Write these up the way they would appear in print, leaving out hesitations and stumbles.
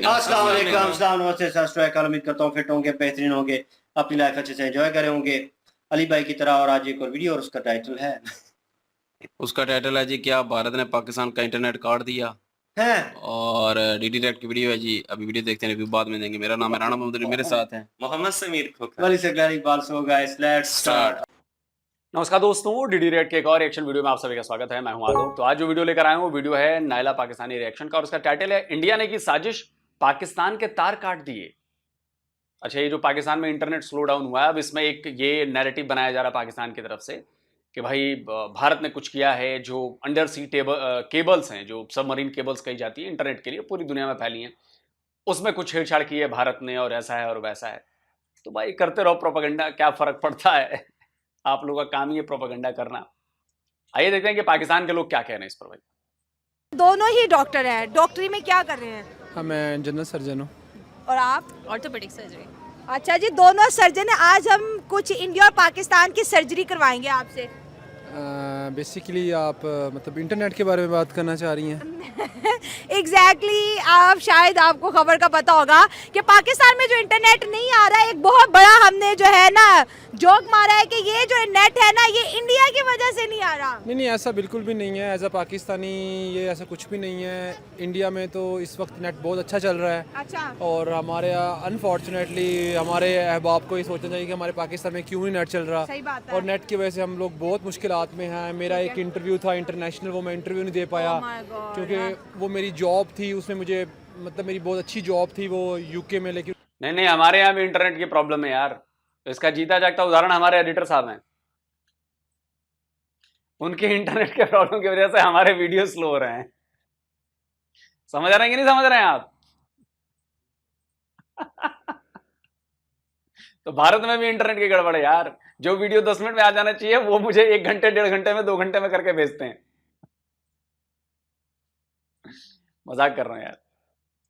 अस्सलाम वालेकुम, अस्सलाम नमस्ते, सत श्री अकाल। उम्मीद करता हूँ फिट होंगे, बेहतरीन होंगे, अपनी लाइफ अच्छे से एंजॉय करे होंगे अली भाई की तरह। और आज एक और वीडियो और उसका टाइटल है जी क्या भारत ने पाकिस्तान का इंटरनेट काट दिया है और डीडी रेड की वीडियो है जी। अभी वीडियो देखते हैं, रिव्यू बाद में देंगे। मेरा नाम है राणा मोहम्मद, मेरे साथ है मोहम्मद समीर खोखर। वाली से ग्लैरी बाल। So guys let's start. नमस्कार दोस्तों, डीडी रेड के एक और रिएक्शन वीडियो में आप सभी का स्वागत है। मैं हूं आलोक। तो आज जो वीडियो लेकर आया हूं वो वीडियो है नायला पाकिस्तानी रिएक्शन का और उसका टाइटल है इंडिया ने की साजिश, पाकिस्तान के तार काट दिए। अच्छा, ये जो पाकिस्तान में इंटरनेट स्लो डाउन हुआ है, अब इसमें एक ये नैरेटिव बनाया जा रहा है पाकिस्तान की तरफ से कि भाई भारत ने कुछ किया है। जो अंडर सी केबल्स हैं, जो सबमरीन केबल्स कही जाती है इंटरनेट के लिए, पूरी दुनिया में फैली हैं, उसमें कुछ छेड़छाड़ की है भारत ने और ऐसा है और वैसा है। तो भाई करते रहो प्रोपेगेंडा, क्या फर्क पड़ता है। आप लोगों का काम ही है प्रोपेगेंडा करना। आइए देखते हैं कि पाकिस्तान के लोग क्या कह रहे हैं इस पर। भाई दोनों ही डॉक्टर हैं, डॉक्टरी में क्या कर रहे हैं? हाँ, मैं जनरल सर्जन हूँ। और आप? Orthopaedic surgery. अच्छा जी, दोनों सर्जन हैं। आज हम कुछ इंडिया और पाकिस्तान की सर्जरी करवाएंगे आपसे। बेसिकली आप मतलब इंटरनेट के बारे में बात करना चाह रही हैं? एग्जैक्टली आप शायद आपको खबर का पता होगा कि पाकिस्तान में जो इंटरनेट नहीं आ रहा है, एक बहुत बड़ा हमने जो है ना जोक मारा है कि ये जो नेट है ना ये इंडिया की वजह से नहीं आ रहा। नहीं, ऐसा बिल्कुल भी नहीं है। एज अ पाकिस्तानी ये ऐसा कुछ भी नहीं है। इंडिया में तो इस वक्त नेट बहुत अच्छा चल रहा है। अच्छा। और हमारे अनफॉर्चुनेटली हमारे अहबाब को ये सोचना चाहिए कि हमारे पाकिस्तान में क्यों नहीं नेट चल रहा। सही बात है। और नेट की वजह से हम लोग बहुत मुश्किलात में हैं। मेरा एक इंटरव्यू था इंटरनेशनल, वो मैं इंटरव्यू नहीं दे पाया क्योंकि वो मेरी जॉब थी, उसमें मुझे मतलब मेरी बहुत अच्छी जॉब थी वो यूके में। लेकिन नहीं, हमारे यहाँ भी इंटरनेट की प्रॉब्लम है यार। तो इसका जीता जागता उदाहरण हमारे एडिटर साहब हैं। उनके इंटरनेट के प्रॉब्लम की वजह से हमारे वीडियो स्लो हो रहे हैं। समझ रहे हैं कि नहीं समझ रहे हैं आप? तो भारत में भी इंटरनेट की गड़बड़ है यार। जो वीडियो 10 मिनट में आ जाना चाहिए वो मुझे 1 घंटे 1.5 घंटे में 2 घंटे में करके भेजते हैं। मजाक कर रहे हैं यार।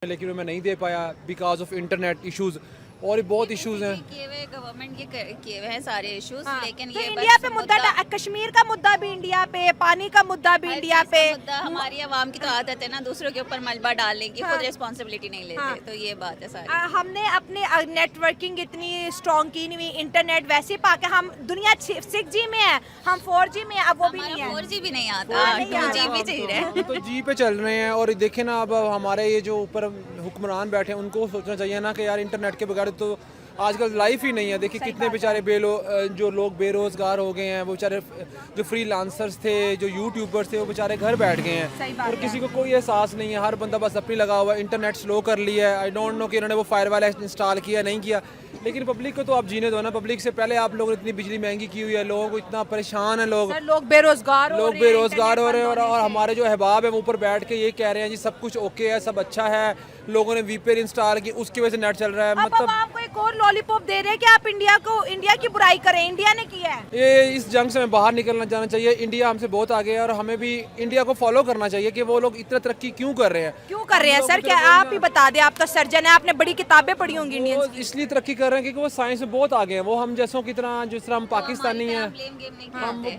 लेकिन मैं नहीं दे पाया बिकॉज ऑफ इंटरनेट इश्यूज। और बहुत इश्यूज हैं गवर्नमेंट के किए हुए हैं सारे इश्यूज। हाँ, लेकिन तो ये इंडिया पे मुद्दा, कश्मीर का मुद्दा भी इंडिया पे, पानी का मुद्दा भी इंडिया पे। हमारी आवाम की तो आदत है ना दूसरों के ऊपर मलबा डालने की, हाँ, खुद रिस्पॉन्सिबिलिटी नहीं लेते। हाँ, तो ये बात है सारी। हमने अपने नेटवर्किंग इतनी स्ट्रॉन्ग की नहीं हुई, इंटरनेट वैसे ही पाके हम दुनिया 6G में है, हम 4G में, अब वो भी नहीं है। 4G भी नहीं आता, 2G भी चाहिए रहे। तो जी पे चल रहे हैं। और देखे ना, अब हमारे ये जो ऊपर हुक्मरान बैठे हैं उनको सोचना चाहिए ना कि यार इंटरनेट के बगैर तो आजकल लाइफ ही नहीं है। देखिए कितने बेचारे जो लोग बेरोजगार हो गए हैं, वो बेचारे जो फ्रीलांसर्स थे, जो यूट्यूबर्स थे, वो बेचारे घर बैठ गए हैं और किसी को कोई एहसास नहीं है। हर बंदा बस अपनी लगा हुआ है। इंटरनेट स्लो कर लिया है। आई डोंट नो कि इन्होंने वो फायरवॉल इंस्टॉल किया नहीं किया, लेकिन पब्लिक को तो आप जीने दो ना। पब्लिक से पहले आप लोगों ने इतनी बिजली महंगी की हुई है, लोगों को इतना परेशान है। लोग बेरोजगार हो रहे हैं और हमारे जो अहबाब है वो ऊपर बैठ के ये कह रहे हैं जी सब कुछ ओके है, सब अच्छा है, लोगों ने वीपीएन इंस्टॉल की, उसकी वजह से नेट चल रहा है। मतलब आपको एक और लॉलीपॉप दे रहे हैं कि आप इंडिया की बुराई करें। इंडिया ने किया है ये, इस जंग से हमें बाहर निकलना जाना चाहिए। इंडिया हमसे बहुत आगे है और हमें भी इंडिया को फॉलो करना चाहिए कि वो लोग इतना तरक्की क्यों कर रहे हैं। सर क्या आप ही बता दें, आप तो सर्जन है, आपने बड़ी किताबें पढ़ी होंगी इंडियन की। इसलिए तरक्की कर रहे हैं क्योंकि वो साइंस में बहुत आगे हैं। वो हम जैसों की तरह, जिस तरह हम पाकिस्तानी हैं,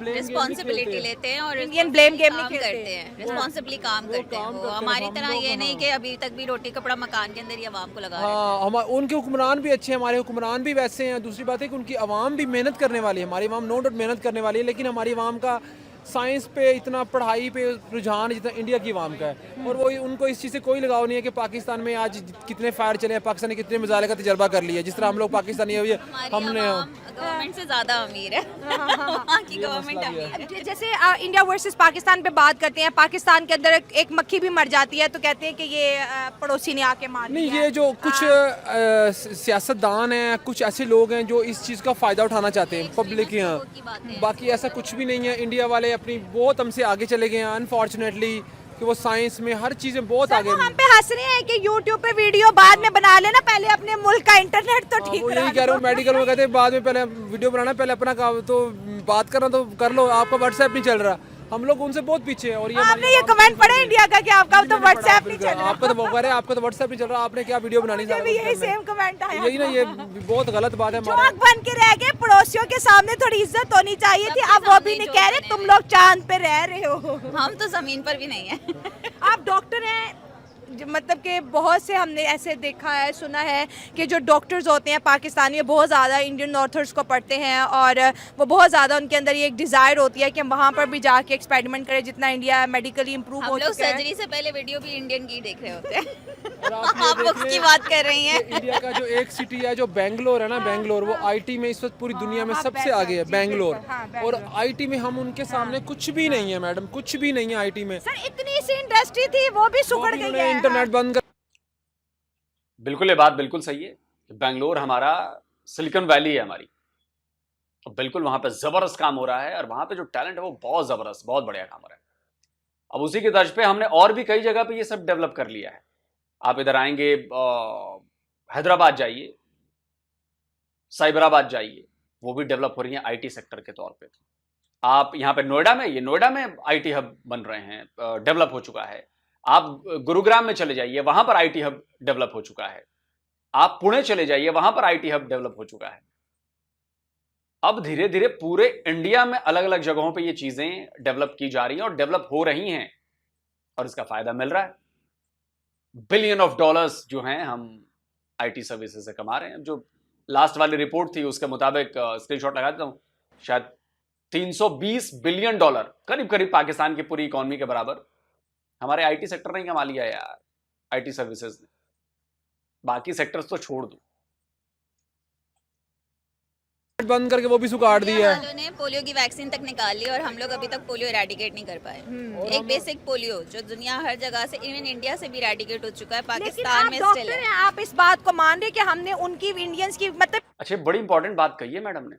रिस्पॉन्सिबिलिटी लेते हैं और इंडियन ब्लेम गेम नहीं करते हैं, रिस्पॉन्सिबली काम करते हैं। वो हमारी तरह ये नहीं कि अभी तक भी रोटी कपड़ा मकान के अंदर ही आवाम को लगा। हाँ, उनके हुक्मरान भी अच्छे हैं, हमारे हुक्मरान भी वैसे हैं। दूसरी बात है कि उनकी आवाम भी मेहनत करने वाली है। हमारी आवाम नो डाउट मेहनत करने वाली है, लेकिन हमारी आवाम का साइंस पे इतना, पढ़ाई पे रुझान जितना इंडिया की आवाम का है। और वो उनको इस चीज़ से कोई लगाव नहीं है कि पाकिस्तान में आज कितने फायर चले हैं, पाकिस्तान ने कितने मिसाइल का तजर्बा कर लिया। जिस तरह हम लोग पाकिस्तानी हमने गवर्नमेंट से ज्यादा अमीर है। वहाँ की गवर्नमेंट अमीर है। जैसे इंडिया वर्सेस पाकिस्तान पे बात करते हैं, पाकिस्तान के अंदर एक मक्खी भी मर जाती है तो कहते हैं कि ये पड़ोसी ने आके मार नहीं। दिया। ये जो कुछ सियासतदान हैं, कुछ ऐसे लोग हैं जो इस चीज़ का फ़ायदा उठाना चाहते हैं पब्लिक के यहाँ। बाकी ऐसा कुछ भी नहीं है। इंडिया वाले अपनी बहुत हमसे आगे चले गए हैं अनफॉर्चुनेटली, कि वो साइंस में हर चीज़ में बहुत आगे। हम पे हंस रहे हैं कि यूट्यूब पे वीडियो बाद में बना लेना, पहले अपने मुल्क का इंटरनेट तो ठीक वो यही कह रहा हूँ। मेडिकल में कहते हैं बाद में, पहले वीडियो बनाना, पहले अपना काम तो बात करना तो कर लो। आपका व्हाट्सएप नहीं चल रहा, हम लोग उनसे बहुत पीछे हैं। और आपने ये कमेंट पढ़ा इंडिया का कि आपका तो व्हाट्सएप नहीं चल रहा। आपका तो वो है, आपका तो व्हाट्सएप नहीं चल रहा, आपने क्या वीडियो बनानी है। यही सेम कमेंट आया। यही ना, ये बहुत गलत बात है। जोक बन के रह गए, पड़ोसियों के सामने थोड़ी इज्जत होनी चाहिए थी। अब वो भी नहीं कह रहे तुम लोग चांद पे रह रहे हो, हम तो जमीन पर भी नहीं है। आप डॉक्टर हैं, मतलब कि बहुत से हमने ऐसे देखा है, सुना है कि जो डॉक्टर्स होते हैं पाकिस्तानी बहुत ज़्यादा इंडियन ऑथर्स को पढ़ते हैं और वो बहुत ज़्यादा उनके अंदर ये एक डिज़ायर होती है कि हम वहाँ पर भी जाके एक्सपेरिमेंट करें जितना इंडिया मेडिकली इम्प्रूव हम हो लोग चुका है। सर्जरी से पहले वीडियो भी इंडियन की देख रहे होते हैं। और आप आप ये उसकी बात कर रही हैं। इंडिया का जो एक सिटी है जो बेंगलोर है ना, बेंगलोर, वो आईटी में इस वक्त पूरी दुनिया में सबसे आगे है, बेंगलोर। और आईटी में हम उनके सामने कुछ भी नहीं है मैडम, कुछ भी नहीं है आईटी में। सर इतनी सी इंडस्ट्री थी वो भी सुगड़ गई है। इंटरनेट बंद कर। बिल्कुल, ये बात बिल्कुल सही है। बेंगलोर हमारा सिलिकॉन वैली है हमारी, और बिल्कुल वहां पे जबरदस्त काम हो रहा है और वहां पे जो टैलेंट है वो बहुत जबरदस्त, बहुत बढ़िया काम हो रहा है। अब उसी की तर्ज पे हमने और भी कई जगह पे ये सब डेवलप कर लिया है। आप इधर आएंगे, हैदराबाद जाइए, साइबराबाद जाइए, वो भी डेवलप हो रही है आईटी सेक्टर के तौर पे। आप यहाँ पे नोएडा में, ये नोएडा में आईटी हब बन रहे हैं, डेवलप हो चुका है। आप गुरुग्राम में चले जाइए, वहां पर आईटी हब डेवलप हो चुका है। आप पुणे चले जाइए, वहां पर आईटी हब डेवलप हो चुका है। अब धीरे धीरे पूरे इंडिया में अलग अलग जगहों पे ये चीजें डेवलप की जा रही हैं और डेवलप हो रही हैं, और इसका फायदा मिल रहा है। बिलियन ऑफ डॉलर्स जो हैं हम आईटी सर्विसेज से कमा रहे हैं। जो लास्ट वाली रिपोर्ट थी उसके मुताबिक, स्क्रीनशॉट लगा देता हूं, शायद 320 बिलियन डॉलर, करीब करीब पाकिस्तान की पूरी इकोनॉमी के बराबर हमारे आईटी सेक्टर ने कमा लिया यार, आईटी सर्विसेज ने। बाकी सेक्टर्स तो छोड़ दो, बंद करके वो भी सुखाड़ दिया है। वालों ने पोलियो की वैक्सीन तक निकाल ली और हम लोग अभी तक पोलियो इरेडिकेट नहीं कर पाए। एक बेसिक पोलियो जो दुनिया हर जगह से, इवन इंडिया से भी इरेडिकेट हो चुका है, पाकिस्तान में स्टिल है। आप इस बात को मान रहे कि हमने उनकी इंडियंस की मतलब। अच्छा, बड़ी इंपॉर्टेंट बात कही है मैडम ने।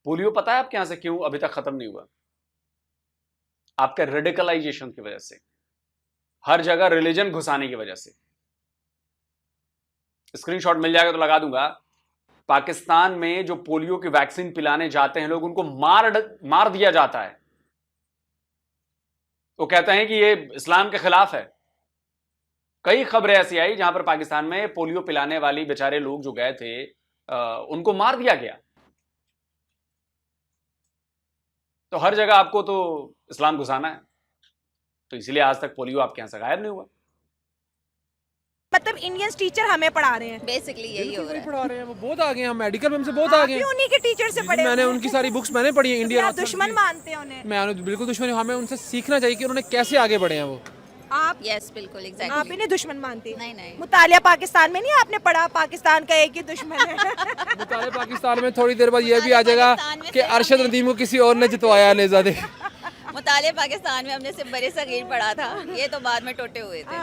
पोलियो पता है आपके यहां से क्यों अभी तक खत्म नहीं हुआ? आपके रेडिकलाइजेशन की वजह से, हर जगह रिलीजन घुसाने की वजह से। स्क्रीनशॉट मिल जाएगा तो लगा दूंगा। पाकिस्तान में जो पोलियो की वैक्सीन पिलाने जाते हैं लोग, उनको मार दिया जाता है। वो कहते हैं कि ये इस्लाम के खिलाफ है। कई खबरें ऐसी आई जहां पर पाकिस्तान में पोलियो पिलाने वाली बेचारे लोग जो गए थे, उनको मार दिया गया। तो हर जगह आपको तो इस्लाम घुसाना है, तो इसलिए आज तक पोलियो आपके यहां से गायब नहीं हुआ। मतलब इंडियंस टीचर हमें पढ़ा रहे हैं, बेसिकली यही हो रहा है। पढ़ा रहे हैं, वो बहुत आगे हैं, हम मेडिकल में हमसे बहुत आगे हैं। उन्हीं के टीचर से पढ़े। मैंने उनकी सारी बुक्स मैंने पढ़ी है, इंडियन आप दुश्मन मानते हैं उन्हें? मैं बिल्कुल दुश्मन हूं। हमें उनसे सीखना चाहिए कि उन्होंने कैसे आगे बढ़े हैं वो। आप यस बिल्कुल आप एग्जैक्टली। इन्हें दुश्मन मानती? नहीं नहीं, मुतालिया पाकिस्तान में नहीं आपने पढ़ा, पाकिस्तान का एक ही दुश्मन है। मुताले पाकिस्तान में थोड़ी देर बाद ये भी आ जाएगा पाकिस्तान में कि फिर अरशद नदीम को किसी और ने जितवाया नेज़ादे। मुताले पाकिस्तान में हमने सिर्फ बड़े सगीर पढ़ा था, ये तो बाद में टोटे हुए थे।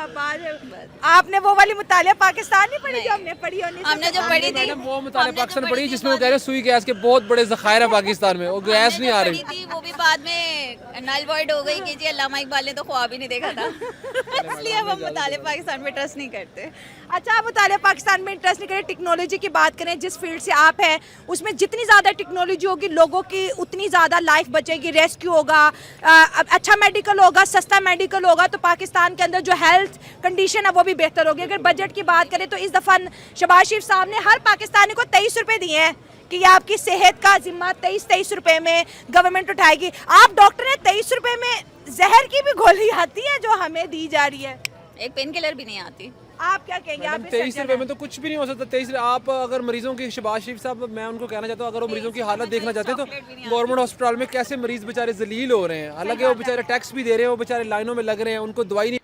आपने वो वाली मुतालिया पाकिस्तान नहीं पढ़ी जो हमने पढ़ी? हमने जो पढ़ी थी मैडम वो मुताले पाकिस्तान पढ़ी जिसमें वो कह रहे हैं सुई गैस के बहुत बड़े ज़खायर है पाकिस्तान में, वो गैस नहीं आ रही थी, वो भी बाद में नल वॉइड हो गई कि जी अल्लामा इकबाल ने तो ख्वाब ही नहीं देखा था। इसलिए अब हम मुताले पाकिस्तान में ट्रस्ट नहीं करते। अच्छा, आप मुतालिया पाकिस्तान में इंटरेस्ट नहीं करें। टेक्नोलॉजी की बात करें, जिस फील्ड से आप हैं उसमें जितनी ज़्यादा टेक्नोलॉजी होगी लोगों की उतनी ज़्यादा लाइफ बचेगी, रेस्क्यू होगा, अच्छा मेडिकल होगा, सस्ता मेडिकल होगा, तो पाकिस्तान के अंदर जो हेल्थ कंडीशन है वो भी बेहतर होगी। अगर बजट की बात करें तो इस दफ़ा शहबाज शरीफ साहब ने हर पाकिस्तानी को 23 रुपये दिए हैं कि आपकी सेहत का जिम्मा 23 रुपये में गवर्नमेंट उठाएगी। आप डॉक्टर हैं, 23 रुपये में जहर की भी गोली आती है जो हमें दी जा रही है, एक पेन किलर भी नहीं आती। आप क्या कहेंगे? आप 23 रुपए में तो कुछ भी नहीं हो सकता। 23 आप अगर मरीजों की, शहबाज शरीफ साहब, मैं उनको कहना चाहता हूँ अगर वो मरीजों की हालत देखना चाहते हैं तो गवर्नमेंट हॉस्पिटल में कैसे मरीज बेचारे जलील हो रहे हैं। हालांकि वो बेचारे टैक्स भी दे रहे हैं, वो बेचारे लाइनों में लग रहे हैं, उनको दवाई नहीं।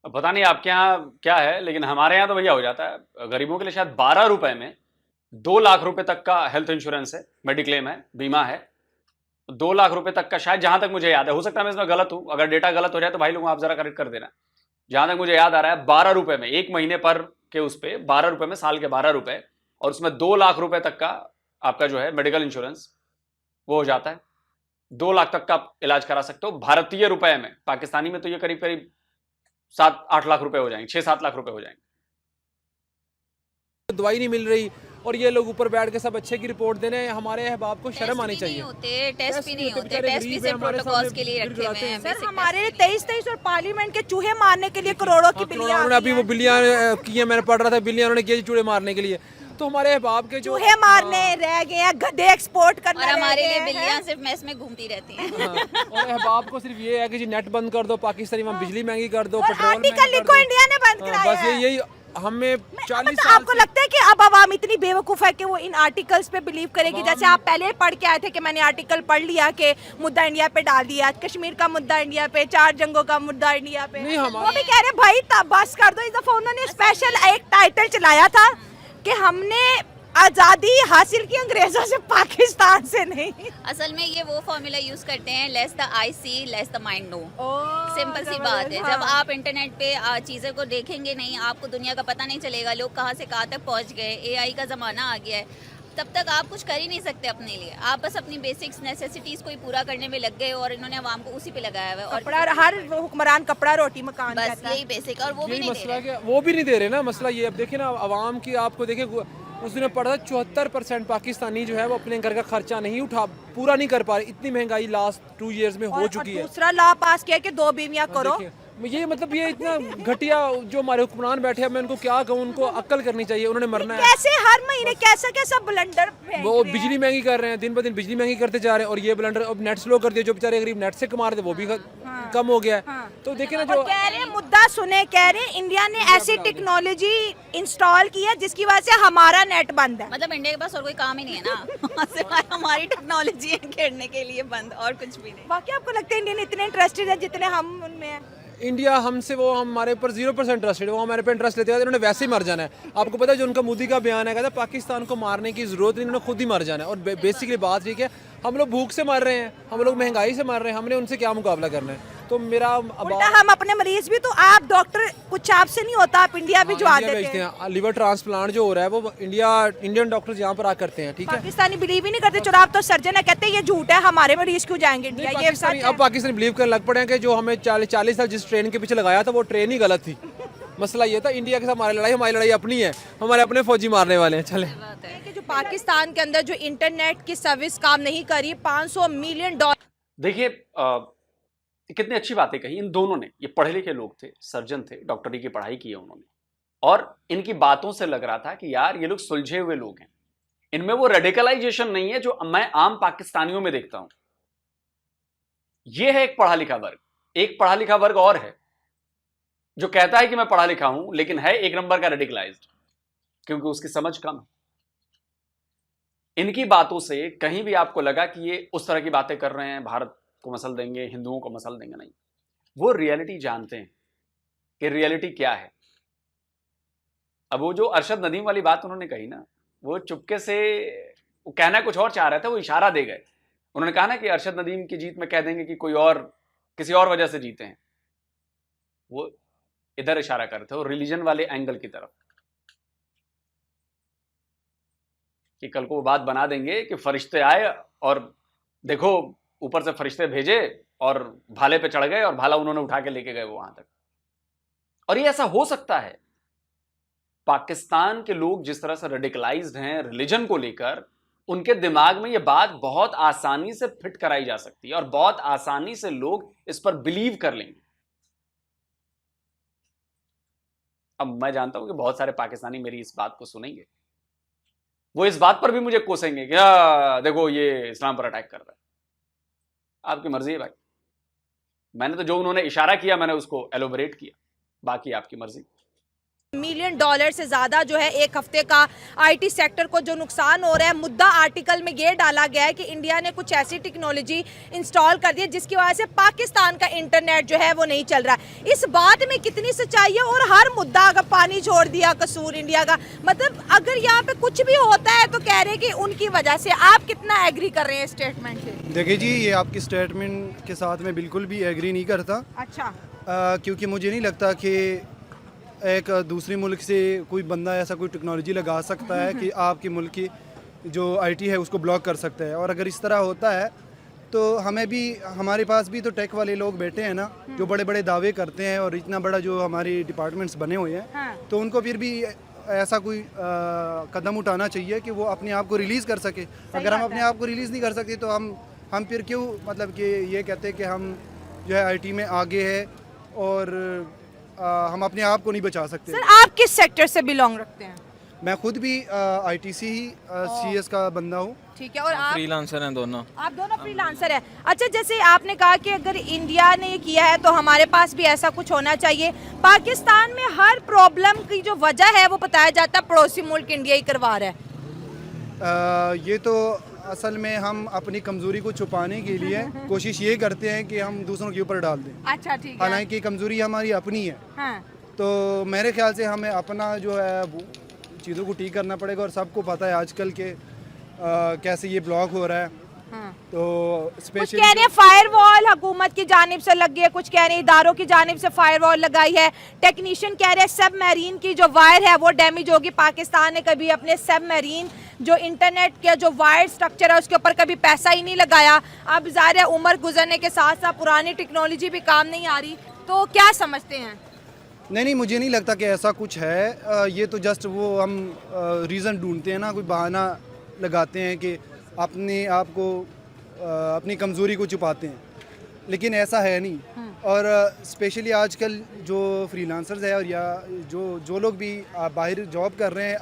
पता नहीं आपके यहाँ क्या है, लेकिन हमारे यहाँ तो भैया हो जाता है। गरीबों के लिए शायद 12 रुपए में 2 लाख रुपए तक का हेल्थ इंश्योरेंस है, मेडिक्लेम है, बीमा है। 2 लाख रुपए तक का, शायद जहां तक मुझे याद है, हो सकता है मैं इसमें गलत हूं, अगर डेटा गलत हो जाए तो भाई लोग आप जरा करेक्ट कर देना। जहां तक मुझे याद आ रहा है 12 रुपए में एक महीने पर के, उस पे 12 रुपए में साल के 12 रुपए, और उसमें 2 लाख रुपए तक का आपका जो है मेडिकल इंश्योरेंस वो हो जाता है। 2 लाख तक का आप इलाज करा सकते हो भारतीय रुपए में। पाकिस्तानी में तो ये करीब करीब 7-8 लाख रुपए हो जाएंगे, 6-7 लाख रुपए हो जाएंगे। दवाई नहीं मिल रही और ये लोग ऊपर बैठ के सब अच्छे की रिपोर्ट दे रहे हैं। हमारे अहबाब को शर्म आनी चाहिए। टेस्ट भी नहीं होते, टेस्ट भी सिर्फ प्रोटोकॉल्स के लिए रखे हुए हैं। सर हमारे 23 और पार्लियामेंट के चूहे मारने के लिए करोड़ों की बिल्लियां अभी वो बिल्लियां की, मैंने पढ़ रहा था, बिल्लियां उन्होंने किया चूहे मारने के लिए। तो हमारे अहबाब के जो चूहे मारने रह गए हैं, गधे एक्सपोर्ट करना और रह हमारे गए लिए हैं। बिल्लियां सिर्फ मेस में घूमती रहती हैं। हाँ, और अहबाब को सिर्फ ये है कि जी नेट बंद कर दो, पाकिस्तानी वहाँ बिजली महंगी कर दो, और पेट्रोल आर्टिकल महंगा कर लिखो दो। इंडिया ने बंद हाँ, कराया बस है। यही हमें 40 मतलब साल आपको से लगता है कि अब आवाम इतनी बेवकूफ है कि वो इन आर्टिकल्स पे बिलीव करेगी? जैसे आप पहले पढ़ के आए थे कि मैंने आर्टिकल पढ़ लिया कि मुद्दा इंडिया पे डाल दिया, कश्मीर का मुद्दा इंडिया पे, 4 जंगों का मुद्दा इंडिया पे। नहीं, हमारे- वो भी कह रहे भाई तब बस कर दो। इस दफा उन्होंने स्पेशल एक टाइटल चलाया था कि हमने आजादी हासिल की अंग्रेजों से, पाकिस्तान से नहीं। असल में ये वो फॉर्मूला यूज करते हैं, less the eye see less the mind know. Simple सी बात है, जब आप इंटरनेट पे चीज़ों को देखेंगे नहीं, आपको दुनिया का पता नहीं चलेगा, लोग कहाँ से कहाँ तक पहुँच गए, एआई का ज़माना आ गया है, तब तक आप कुछ कर ही नहीं सकते अपने लिए। आप बस अपनी बेसिक्स नेसेसिटीज़ को ही पूरा करने में लग गए और इन्होंने आवाम को उसी पे लगाया हुआ है। और कपड़ा, हर हुक्मरान कपड़ा रोटी मकान बस कहता है। यही बेसिक, और वो भी यही नहीं दे मसला रहे। क्या, वो भी नहीं दे रहे ना। मसला ये, अब देखिए ना आवाम की, आपको देखिए उस दिन पढ़ा था 74% पाकिस्तानी जो है वो अपने घर का खर्चा नहीं पूरा नहीं कर पा रहे। इतनी महंगाई लास्ट 2 इयर्स में हो चुकी है। दूसरा लॉ पास किया कि 2 बीवियां करो। देखिए, ये मतलब ये इतना घटिया जो हमारे हुक्मरान बैठे हैं, मैं उनको क्या कहूँ, उनको अक्ल करनी चाहिए, उन्होंने मरना है। कैसे हर महीने कैसा कैसा ब्लंडर वो बिजली महंगी कर रहे हैं, दिन ब दिन बिजली महंगी करते जा रहे हैं, और ये ब्लंडर अब नेट स्लो कर दिया, जो बेचारे गरीब नेट से कमा रहे थे वो भी कम हो गया है। तो देखिए ना, जो कह रहे हैं मुद्दा सुने, कह रहे हैं इंडिया ने ऐसी टेक्नोलॉजी इंस्टॉल की है जिसकी वजह से हमारा नेट बंद है। मतलब इंडिया के पास और कोई काम ही नहीं है ना। सिवाय हमारी टेक्नोलॉजी है खेलने के लिए बंद, और कुछ भी नहीं। बाकी आपको लगता है इंडियन इतने इंटरेस्टेड है जितने हम उनमें हैं? इंडिया हमसे, वो हमारे ऊपर 0% इंटरेस्टेड है, वो हमारे पे इंटरेस्ट लेते हैं, इन्होंने वैसे ही मर जाना है। आपको पता है जो उनका मोदी का बयान है, कहता है पाकिस्तान को मारने की जरूरत नहीं, इन्होंने खुद ही मर जाना है। और बेसिकली बात ठीक है, हम लोग भूख से मर रहे हैं, हम लोग महंगाई से मर रहे हैं, हमने उनसे क्या मुकाबला करना है? तो मेरा उल्टा हम अपने मरीज भी, तो आप डॉक्टर कुछ आपसे नहीं होता, आप इंडिया भी जो इंडिया आते भेजते थे। हैं। लिवर ट्रांसप्लांट जो हो रहा है वो इंडियन डॉक्टर्स यहाँ पर आ करते हैं, ठीक है। पाकिस्तानी बिलीव ही नहीं करते। चलो आप तो सर्जन है, कहते हैं ये झूठ है, हमारे मरीज क्यों जाएंगे इंडिया? ये सच है। अब पाकिस्तानी बिलीव करने लग पड़े हैं कि जो हमें 40 साल जिस ट्रेन के पीछे लगाया था वो ट्रेन ही गलत थी। मसला ये था, इंडिया के साथ हमारी लड़ाई अपनी है, हमारे अपने फौजी मारने वाले हैं। चले, कि जो पाकिस्तान के अंदर जो इंटरनेट की सर्विस काम नहीं करी, $500 मिलियन। देखिए कितनी अच्छी बातें कही इन दोनों ने। ये पढ़े लिखे लोग थे, सर्जन थे, डॉक्टरी की पढ़ाई की है उन्होंने, और इनकी बातों से लग रहा था कि यार ये लोग सुलझे हुए लोग हैं, इनमें वो रेडिकलाइजेशन नहीं है जो मैं आम पाकिस्तानियों में देखता हूं। ये है एक पढ़ा लिखा वर्ग। एक पढ़ा लिखा वर्ग और है जो कहता है कि मैं पढ़ा लिखा हूं, लेकिन है 1 नंबर का रेडिकलाइज्ड, क्योंकि उसकी समझ कम है। इनकी बातों से कहीं भी आपको लगा कि ये उस तरह की बातें कर रहे हैं, भारत को मसल देंगे, हिंदुओं को मसल देंगे, नहीं। वो रियलिटी जानते हैं कि रियलिटी क्या है। अब वो जो अरशद नदीम वाली बात उन्होंने कही ना, वो चुपके से, वो कहना कुछ और चाह रहे थे, वो इशारा दे गए। उन्होंने कहा ना कि अरशद नदीम की जीत में कह देंगे कि कोई और किसी और वजह से जीते हैं। वो इधर इशारा कर रहे थे, वो रिलीजन वाले एंगल की तरफ, कि कल को वो बात बना देंगे कि फरिश्ते आए और देखो ऊपर से फरिश्ते भेजे और भाले पे चढ़ गए और भाला उन्होंने उठा के लेके गए वो वहां तक। और ये ऐसा हो सकता है। पाकिस्तान के लोग जिस तरह से रेडिकलाइज्ड हैं रिलीजन को लेकर, उनके दिमाग में ये बात बहुत आसानी से फिट कराई जा सकती है और बहुत आसानी से लोग इस पर बिलीव कर लेंगे। अब मैं जानता हूं कि बहुत सारे पाकिस्तानी मेरी इस बात को सुनेंगे, वो इस बात पर भी मुझे कोसेंगे कि देखो ये इस्लाम पर अटैक कर रहा है। आपकी मर्जी है भाई, मैंने तो जो उन्होंने इशारा किया मैंने उसको एलोबरेट किया, बाकी आपकी मर्जी। $1 मिलियन से ज्यादा जो है एक हफ्ते का आईटी सेक्टर को जो नुकसान हो रहा है। मुद्दा आर्टिकल में ये डाला गया है कि इंडिया ने कुछ ऐसी टेक्नोलॉजी इंस्टॉल कर दी है जिसकी वजह से पाकिस्तान का इंटरनेट जो है वो नहीं चल रहा है। इस बात में कितनी सच्चाई है? और हर मुद्दा अगर पानी छोड़ दिया कसूर इंडिया का, मतलब अगर यहाँ पे कुछ भी होता है तो कह रहे हैं कि उनकी वजह से। आप कितना एग्री कर रहे हैं स्टेटमेंट से? देखिए जी, ये आपकी स्टेटमेंट के साथ मैं बिल्कुल भी एग्री नहीं करता। अच्छा, क्योंकि मुझे नहीं लगता कि एक दूसरे मुल्क से कोई बंदा ऐसा कोई टेक्नोलॉजी लगा सकता है कि आपके मुल्क की जो आईटी है उसको ब्लॉक कर सकता है। और अगर इस तरह होता है तो हमें भी, हमारे पास भी तो टेक वाले लोग बैठे हैं ना, जो बड़े बड़े दावे करते हैं और इतना बड़ा जो हमारे डिपार्टमेंट्स बने हुए हैं, हाँ। तो उनको फिर भी ऐसा कोई कदम उठाना चाहिए कि वो अपने आप को रिलीज़ कर सके। अगर हम अपने आप को रिलीज़ नहीं कर सकते तो हम फिर क्यों, मतलब कि ये कहते हैं कि हम जो है आईटी में आगे है और हम अपने आप को नहीं बचा सकते। सर आप किस सेक्टर से बिलोंग रखते हैं? मैं खुद भी आईटीसी ही सीएस का बंदा हूँ। ठीक है, और आप फ्रीलांसर हैं दोनों। आप दोनों फ्रीलांसर हैं। अच्छा, जैसे आपने कहा कि अगर इंडिया ने ये किया है तो हमारे पास भी ऐसा कुछ होना चाहिए। पाकिस्तान में हर प्रॉब्लम की जो वजह है वो बताया जाता है पड़ोसी मुल्क इंडिया ही करवा रहा है। ये तो असल में हम अपनी कमज़ोरी को छुपाने के लिए कोशिश ये करते हैं कि हम दूसरों के ऊपर डाल दें। अच्छा, ठीक है। हालांकि कमज़ोरी हमारी अपनी है। हाँ। तो मेरे ख्याल से हमें अपना जो है वो चीज़ों को ठीक करना पड़ेगा। और सबको पता है आजकल के कैसे ये ब्लॉक हो रहा है। हाँ। तो कुछ स्पेशली कह रहे हैं फायरवॉल हुकूमत की जानिब से लगी है, कुछ कह रहे हैं इदारों की जानिब से फायरवॉल लगाई है। टेक्नीशियन कह रहे हैं सबमरीन की जो वायर है वो डैमेज होगी। पाकिस्तान ने कभी अपने सबमरीन जो इंटरनेट के जो वायर स्ट्रक्चर है उसके ऊपर कभी पैसा ही नहीं लगाया। अब ज़ाहिर है उम्र गुजरने के साथ साथ पुरानी टेक्नोलॉजी भी काम नहीं आ रही, तो क्या समझते हैं? नहीं, मुझे नहीं लगता कि ऐसा कुछ है। ये तो जस्ट वो हम रीज़न ढूंढते हैं ना, कोई बहाना लगाते हैं कि अपने आप को अपनी कमज़ोरी को छुपाते हैं, लेकिन ऐसा है नहीं। और स्पेशली आजकल जो फ्रीलांसर्स है और या जो लोग भी बाहर जॉब कर रहे हैं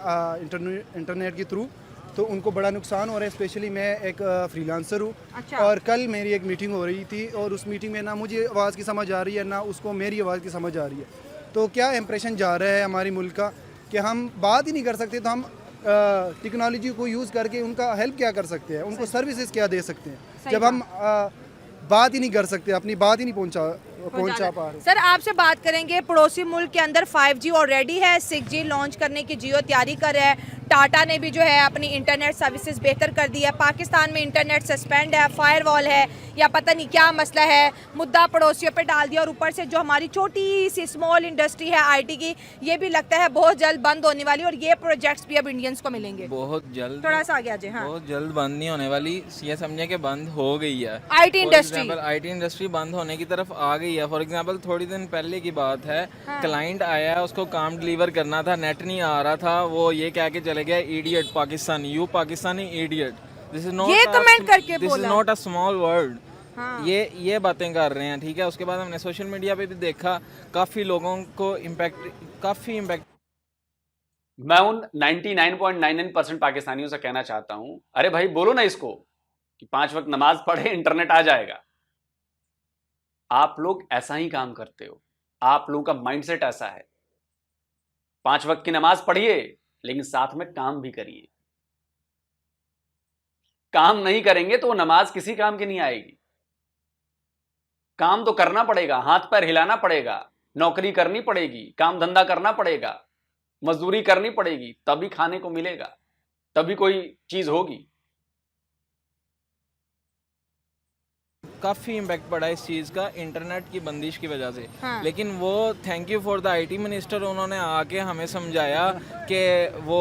इंटरनेट के थ्रू, तो उनको बड़ा नुकसान हो रहा है। स्पेशली मैं एक फ्रीलांसर हूँ। अच्छा। और कल मेरी एक मीटिंग हो रही थी और उस मीटिंग में ना मुझे आवाज़ की समझ आ रही है ना उसको मेरी आवाज़ की समझ आ रही है। तो क्या इम्प्रेशन जा रहा है हमारी मुल्क का कि हम बात ही नहीं कर सकते, तो हम टेक्नोलॉजी को यूज़ करके उनका हेल्प क्या कर सकते हैं, उनको सर्विसेज क्या दे सकते हैं, जब हम बात ही नहीं कर सकते, अपनी बात ही नहीं पहुंचा पा रहे। सर, आपसे बात करेंगे, पड़ोसी मुल्क के अंदर 5G ऑलरेडी है, 6G लॉन्च करने की जियो तैयारी कर रहा है। टाटा ने भी जो है अपनी इंटरनेट सर्विसेज बेहतर कर दी है। पाकिस्तान में इंटरनेट सस्पेंड है, फायरवॉल है, या पता नहीं क्या मसला है, मुद्दा पड़ोसियों पे डाल दिया। और ऊपर से जो हमारी छोटी सी स्मॉल इंडस्ट्री है आईटी की, ये भी लगता है बहुत जल्द बंद होने वाली, और ये प्रोजेक्ट्स भी अब इंडियंस को मिलेंगे बहुत जल्द। थोड़ा सा आगे आ जाए। हाँ। बहुत जल्द बंद नहीं होने वाली, ये समझे कि बंद हो गई है। आईटी इंडस्ट्री आईटी इंडस्ट्री बंद होने की तरफ आ गई है। फॉर एग्जांपल थोड़ी दिन पहले की बात है, क्लाइंट आया, उसको काम डिलीवर करना था, नेट नहीं आ रहा था, वो ये कह के चले गया, idiot Pakistani, you Pakistani idiot. This is not, ये कमेंट करके दिस इज बोला। Not a small word. हाँ। ये बातें कर रहे हैं, ठीक है। उसके बाद हमने सोशल मीडिया पे भी देखा, काफी लोगों को काफी इम्पैक्ट। मैं उन 99.99% पाकिस्तानियों से कहना चाहता हूं, अरे भाई बोलो ना इसको कि 5 वक्त नमाज पढ़े, इंटरनेट आ जाएगा। आप लोग ऐसा ही काम करते हो, आप लोगों का माइंडसेट ऐसा है। 5 वक्त की नमाज पढ़िए, लेकिन साथ में काम भी करिए। काम नहीं करेंगे तो वो नमाज किसी काम की नहीं आएगी। काम तो करना पड़ेगा, हाथ पैर हिलाना पड़ेगा, नौकरी करनी पड़ेगी, काम धंधा करना पड़ेगा, मजदूरी करनी पड़ेगी, तभी खाने को मिलेगा, तभी कोई चीज होगी। काफ़ी इम्पैक्ट पड़ा इस चीज़ का इंटरनेट की बंदिश की वजह से। हाँ। लेकिन वो thank you for the IT minister, उन्होंने आके हमें समझाया कि वो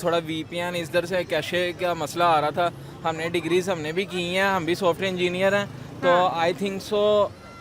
थोड़ा वीपीएन इधर से कैशे का मसला आ रहा था। हमने डिग्रीज हमने भी की हैं, हम भी सॉफ्टवेयर इंजीनियर हैं, तो आई थिंक सो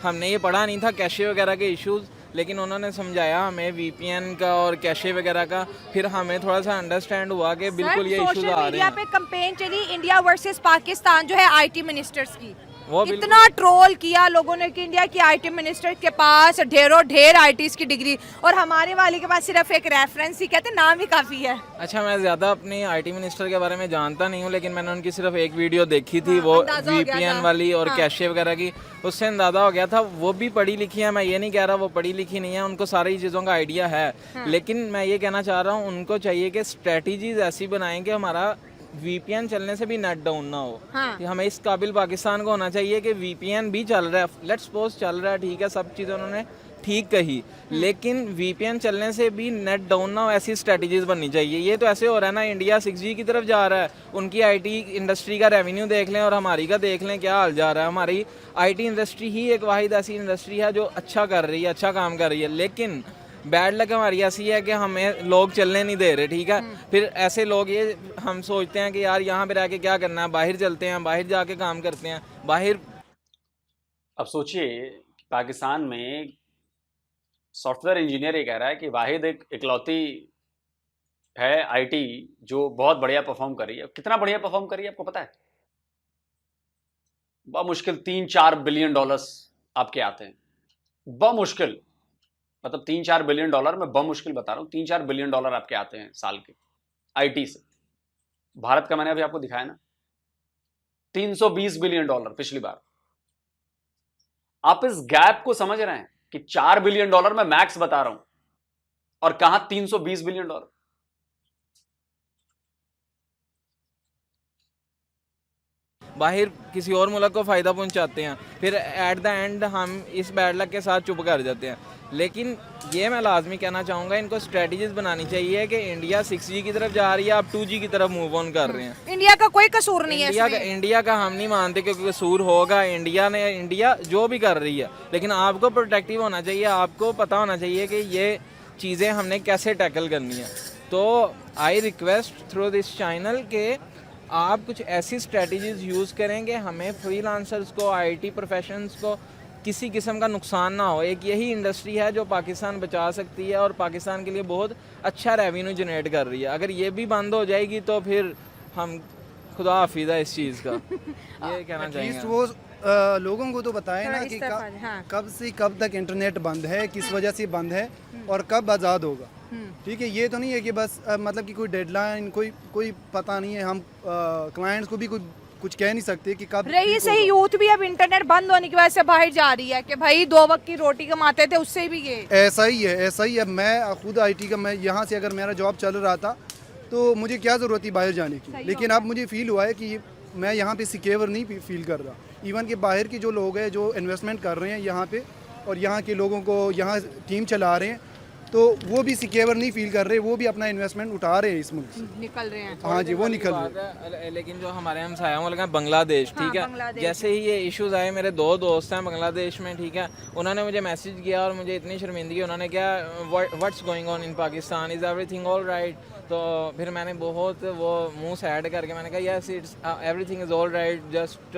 हमने ये पढ़ा नहीं था कैशे वगैरह के इश्यूज़, लेकिन उन्होंने समझाया हमें वीपीएन का और कैशे वगैरह का, फिर हमें थोड़ा सा अंडरस्टैंड हुआ कि बिल्कुल ये इश्यूज आ रहे मीडिया हैं। पे कैंपेन चली इंडिया वर्सेस पाकिस्तान जो है आईटी मिनिस्टर्स की, वो बिल्कुल- इतना ट्रोल किया लोगों ने कि इंडिया की आईटी मिनिस्टर के पास ढेर आईटीज की डिग्री, और हमारे वाले के पास सिर्फ एक रेफरेंस ही, कहते नाम ही काफी है। अच्छा, मैं ज़्यादा अपनी आईटी मिनिस्टर के बारे में जानता नहीं हूँ, लेकिन मैंने उनकी सिर्फ एक वीडियो देखी थी, वो अंदाजा हो गया वीपीएन था। वाली और कैशे वगैरह की, उससे अंदाज़ा हो गया था। वो भी पढ़ी लिखी है, मैं ये नहीं कह रहा वो पढ़ी लिखी नहीं है, उनको सारी चीज़ों का आइडिया है। लेकिन मैं ये कहना चाह रहा हूँ उनको चाहिए कि स्ट्रेटजीज ऐसी बनाएं कि हमारा वीपीएन चलने से भी नेट डाउन ना हो। हाँ। कि हमें इस काबिल पाकिस्तान को होना चाहिए कि वीपीएन भी चल रहा है, लेट्स सपोज चल रहा है, ठीक है, सब चीज़ें उन्होंने ठीक कही, लेकिन वीपीएन चलने से भी नेट डाउन ना हो, ऐसी स्ट्रेटजीज बननी चाहिए। ये तो ऐसे हो रहा है ना, इंडिया 6G की तरफ जा रहा है, उनकी आईटी इंडस्ट्री का रेवेन्यू देख लें और हमारी का देख लें, क्या हाल जा रहा है। हमारी आईटी इंडस्ट्री ही एक वाहिद ऐसी इंडस्ट्री है जो अच्छा कर रही है, अच्छा काम कर रही है, लेकिन बैड लक हमारी ऐसी है कि हमें लोग चलने नहीं दे रहे, ठीक है। फिर ऐसे लोग, ये हम सोचते हैं कि यार यहाँ पे रह के क्या करना है, बाहर चलते हैं, बाहर जाके काम करते हैं, बाहर। अब सोचिए कि पाकिस्तान में सॉफ्टवेयर इंजीनियर ये कह रहा है कि वाहिद एक इकलौती है आईटी जो बहुत बढ़िया परफॉर्म कर रही है। कितना बढ़िया परफॉर्म कर रही है आपको पता है? बमुश्किल 3-4 बिलियन डॉलर्स आपके आते हैं, बमुश्किल, मतलब 3-4 बिलियन डॉलर, मैं बमुश्किल बता रहा हूँ, 3-4 बिलियन डॉलर आपके आते हैं साल के। आईटी से। भारत का मैंने अभी आपको दिखाया ना, $320 बिलियन पिछली बार। आप इस गैप को समझ रहे हैं कि $4 बिलियन मैं मैक्स बता रहा हूं, और कहां $320 बिलियन। बाहर किसी और मुल्क को फ़ायदा पहुंचाते हैं, फिर एट द एंड हम इस बैड लक के साथ चुप कर जाते हैं। लेकिन ये मैं लाजमी कहना चाहूँगा, इनको स्ट्रेटजीज बनानी चाहिए कि इंडिया 6G की तरफ जा रही है, अब 2G की तरफ मूव ऑन कर रहे हैं। इंडिया का कोई कसूर नहीं है इंडिया का हम नहीं मानते कि कसूर होगा। इंडिया जो भी कर रही है, लेकिन आपको प्रोटेक्टिव होना चाहिए, आपको पता होना चाहिए कि ये चीज़ें हमने कैसे टैकल करनी है। तो I request through this channel के आप कुछ ऐसी स्ट्रेटजीज यूज़ करेंगे, हमें फ्रीलांसर्स को, आईटी प्रोफेशनल्स को किसी किस्म का नुकसान ना हो। एक यही इंडस्ट्री है जो पाकिस्तान बचा सकती है और पाकिस्तान के लिए बहुत अच्छा रेवेन्यू जनरेट कर रही है। अगर ये भी बंद हो जाएगी तो फिर हम खुदा हाफिज़ है इस चीज़ का। ये कहना चाहिए। वो लोगों को तो बताएं ना कि कब से कब तक इंटरनेट बंद है, किस वजह से बंद है और कब आज़ाद होगा। ठीक है, ये तो नहीं है कि बस मतलब कि कोई डेडलाइन कोई पता नहीं है। हम क्लाइंट्स को भी कुछ कह नहीं सकते कि कब। रही सही यूथ भी अब इंटरनेट बंद होने की वजह से बाहर जा रही है कि भाई 2 वक्त की रोटी कमाते थे, उससे भी ये ऐसा ही है। मैं खुद आईटी का, मैं यहाँ से अगर मेरा जॉब चल रहा था तो मुझे क्या ज़रूरत थी बाहर जाने की। लेकिन अब मुझे फील हुआ है कि मैं यहाँ पे सिक्योर नहीं फील कर रहा। इवन कि बाहर के जो लोग हैं जो इन्वेस्टमेंट कर रहे हैं यहाँ पे और यहाँ के लोगों को यहाँ टीम चला रहे हैं, तो वो भी सिक्योर नहीं फील कर रहे। वो भी अपना इन्वेस्टमेंट उठा रहे हैं, इस मुल्क से निकल रहे हैं। हाँ जी, वो निकल रहे हैं। लेकिन जो हमारे हमसाया मुल्क है बांग्लादेश, ठीक है, जैसे ही ये इश्यूज आए, मेरे 2 दोस्त हैं बांग्लादेश में, ठीक है, उन्होंने मुझे मैसेज किया और मुझे इतनी शर्मिंदगी, उन्होंने क्या what's going on in Pakistan, is everything all right. तो फिर मैंने बहुत वो मुंह सैड करके मैंने कहा yes it's everything is all right, just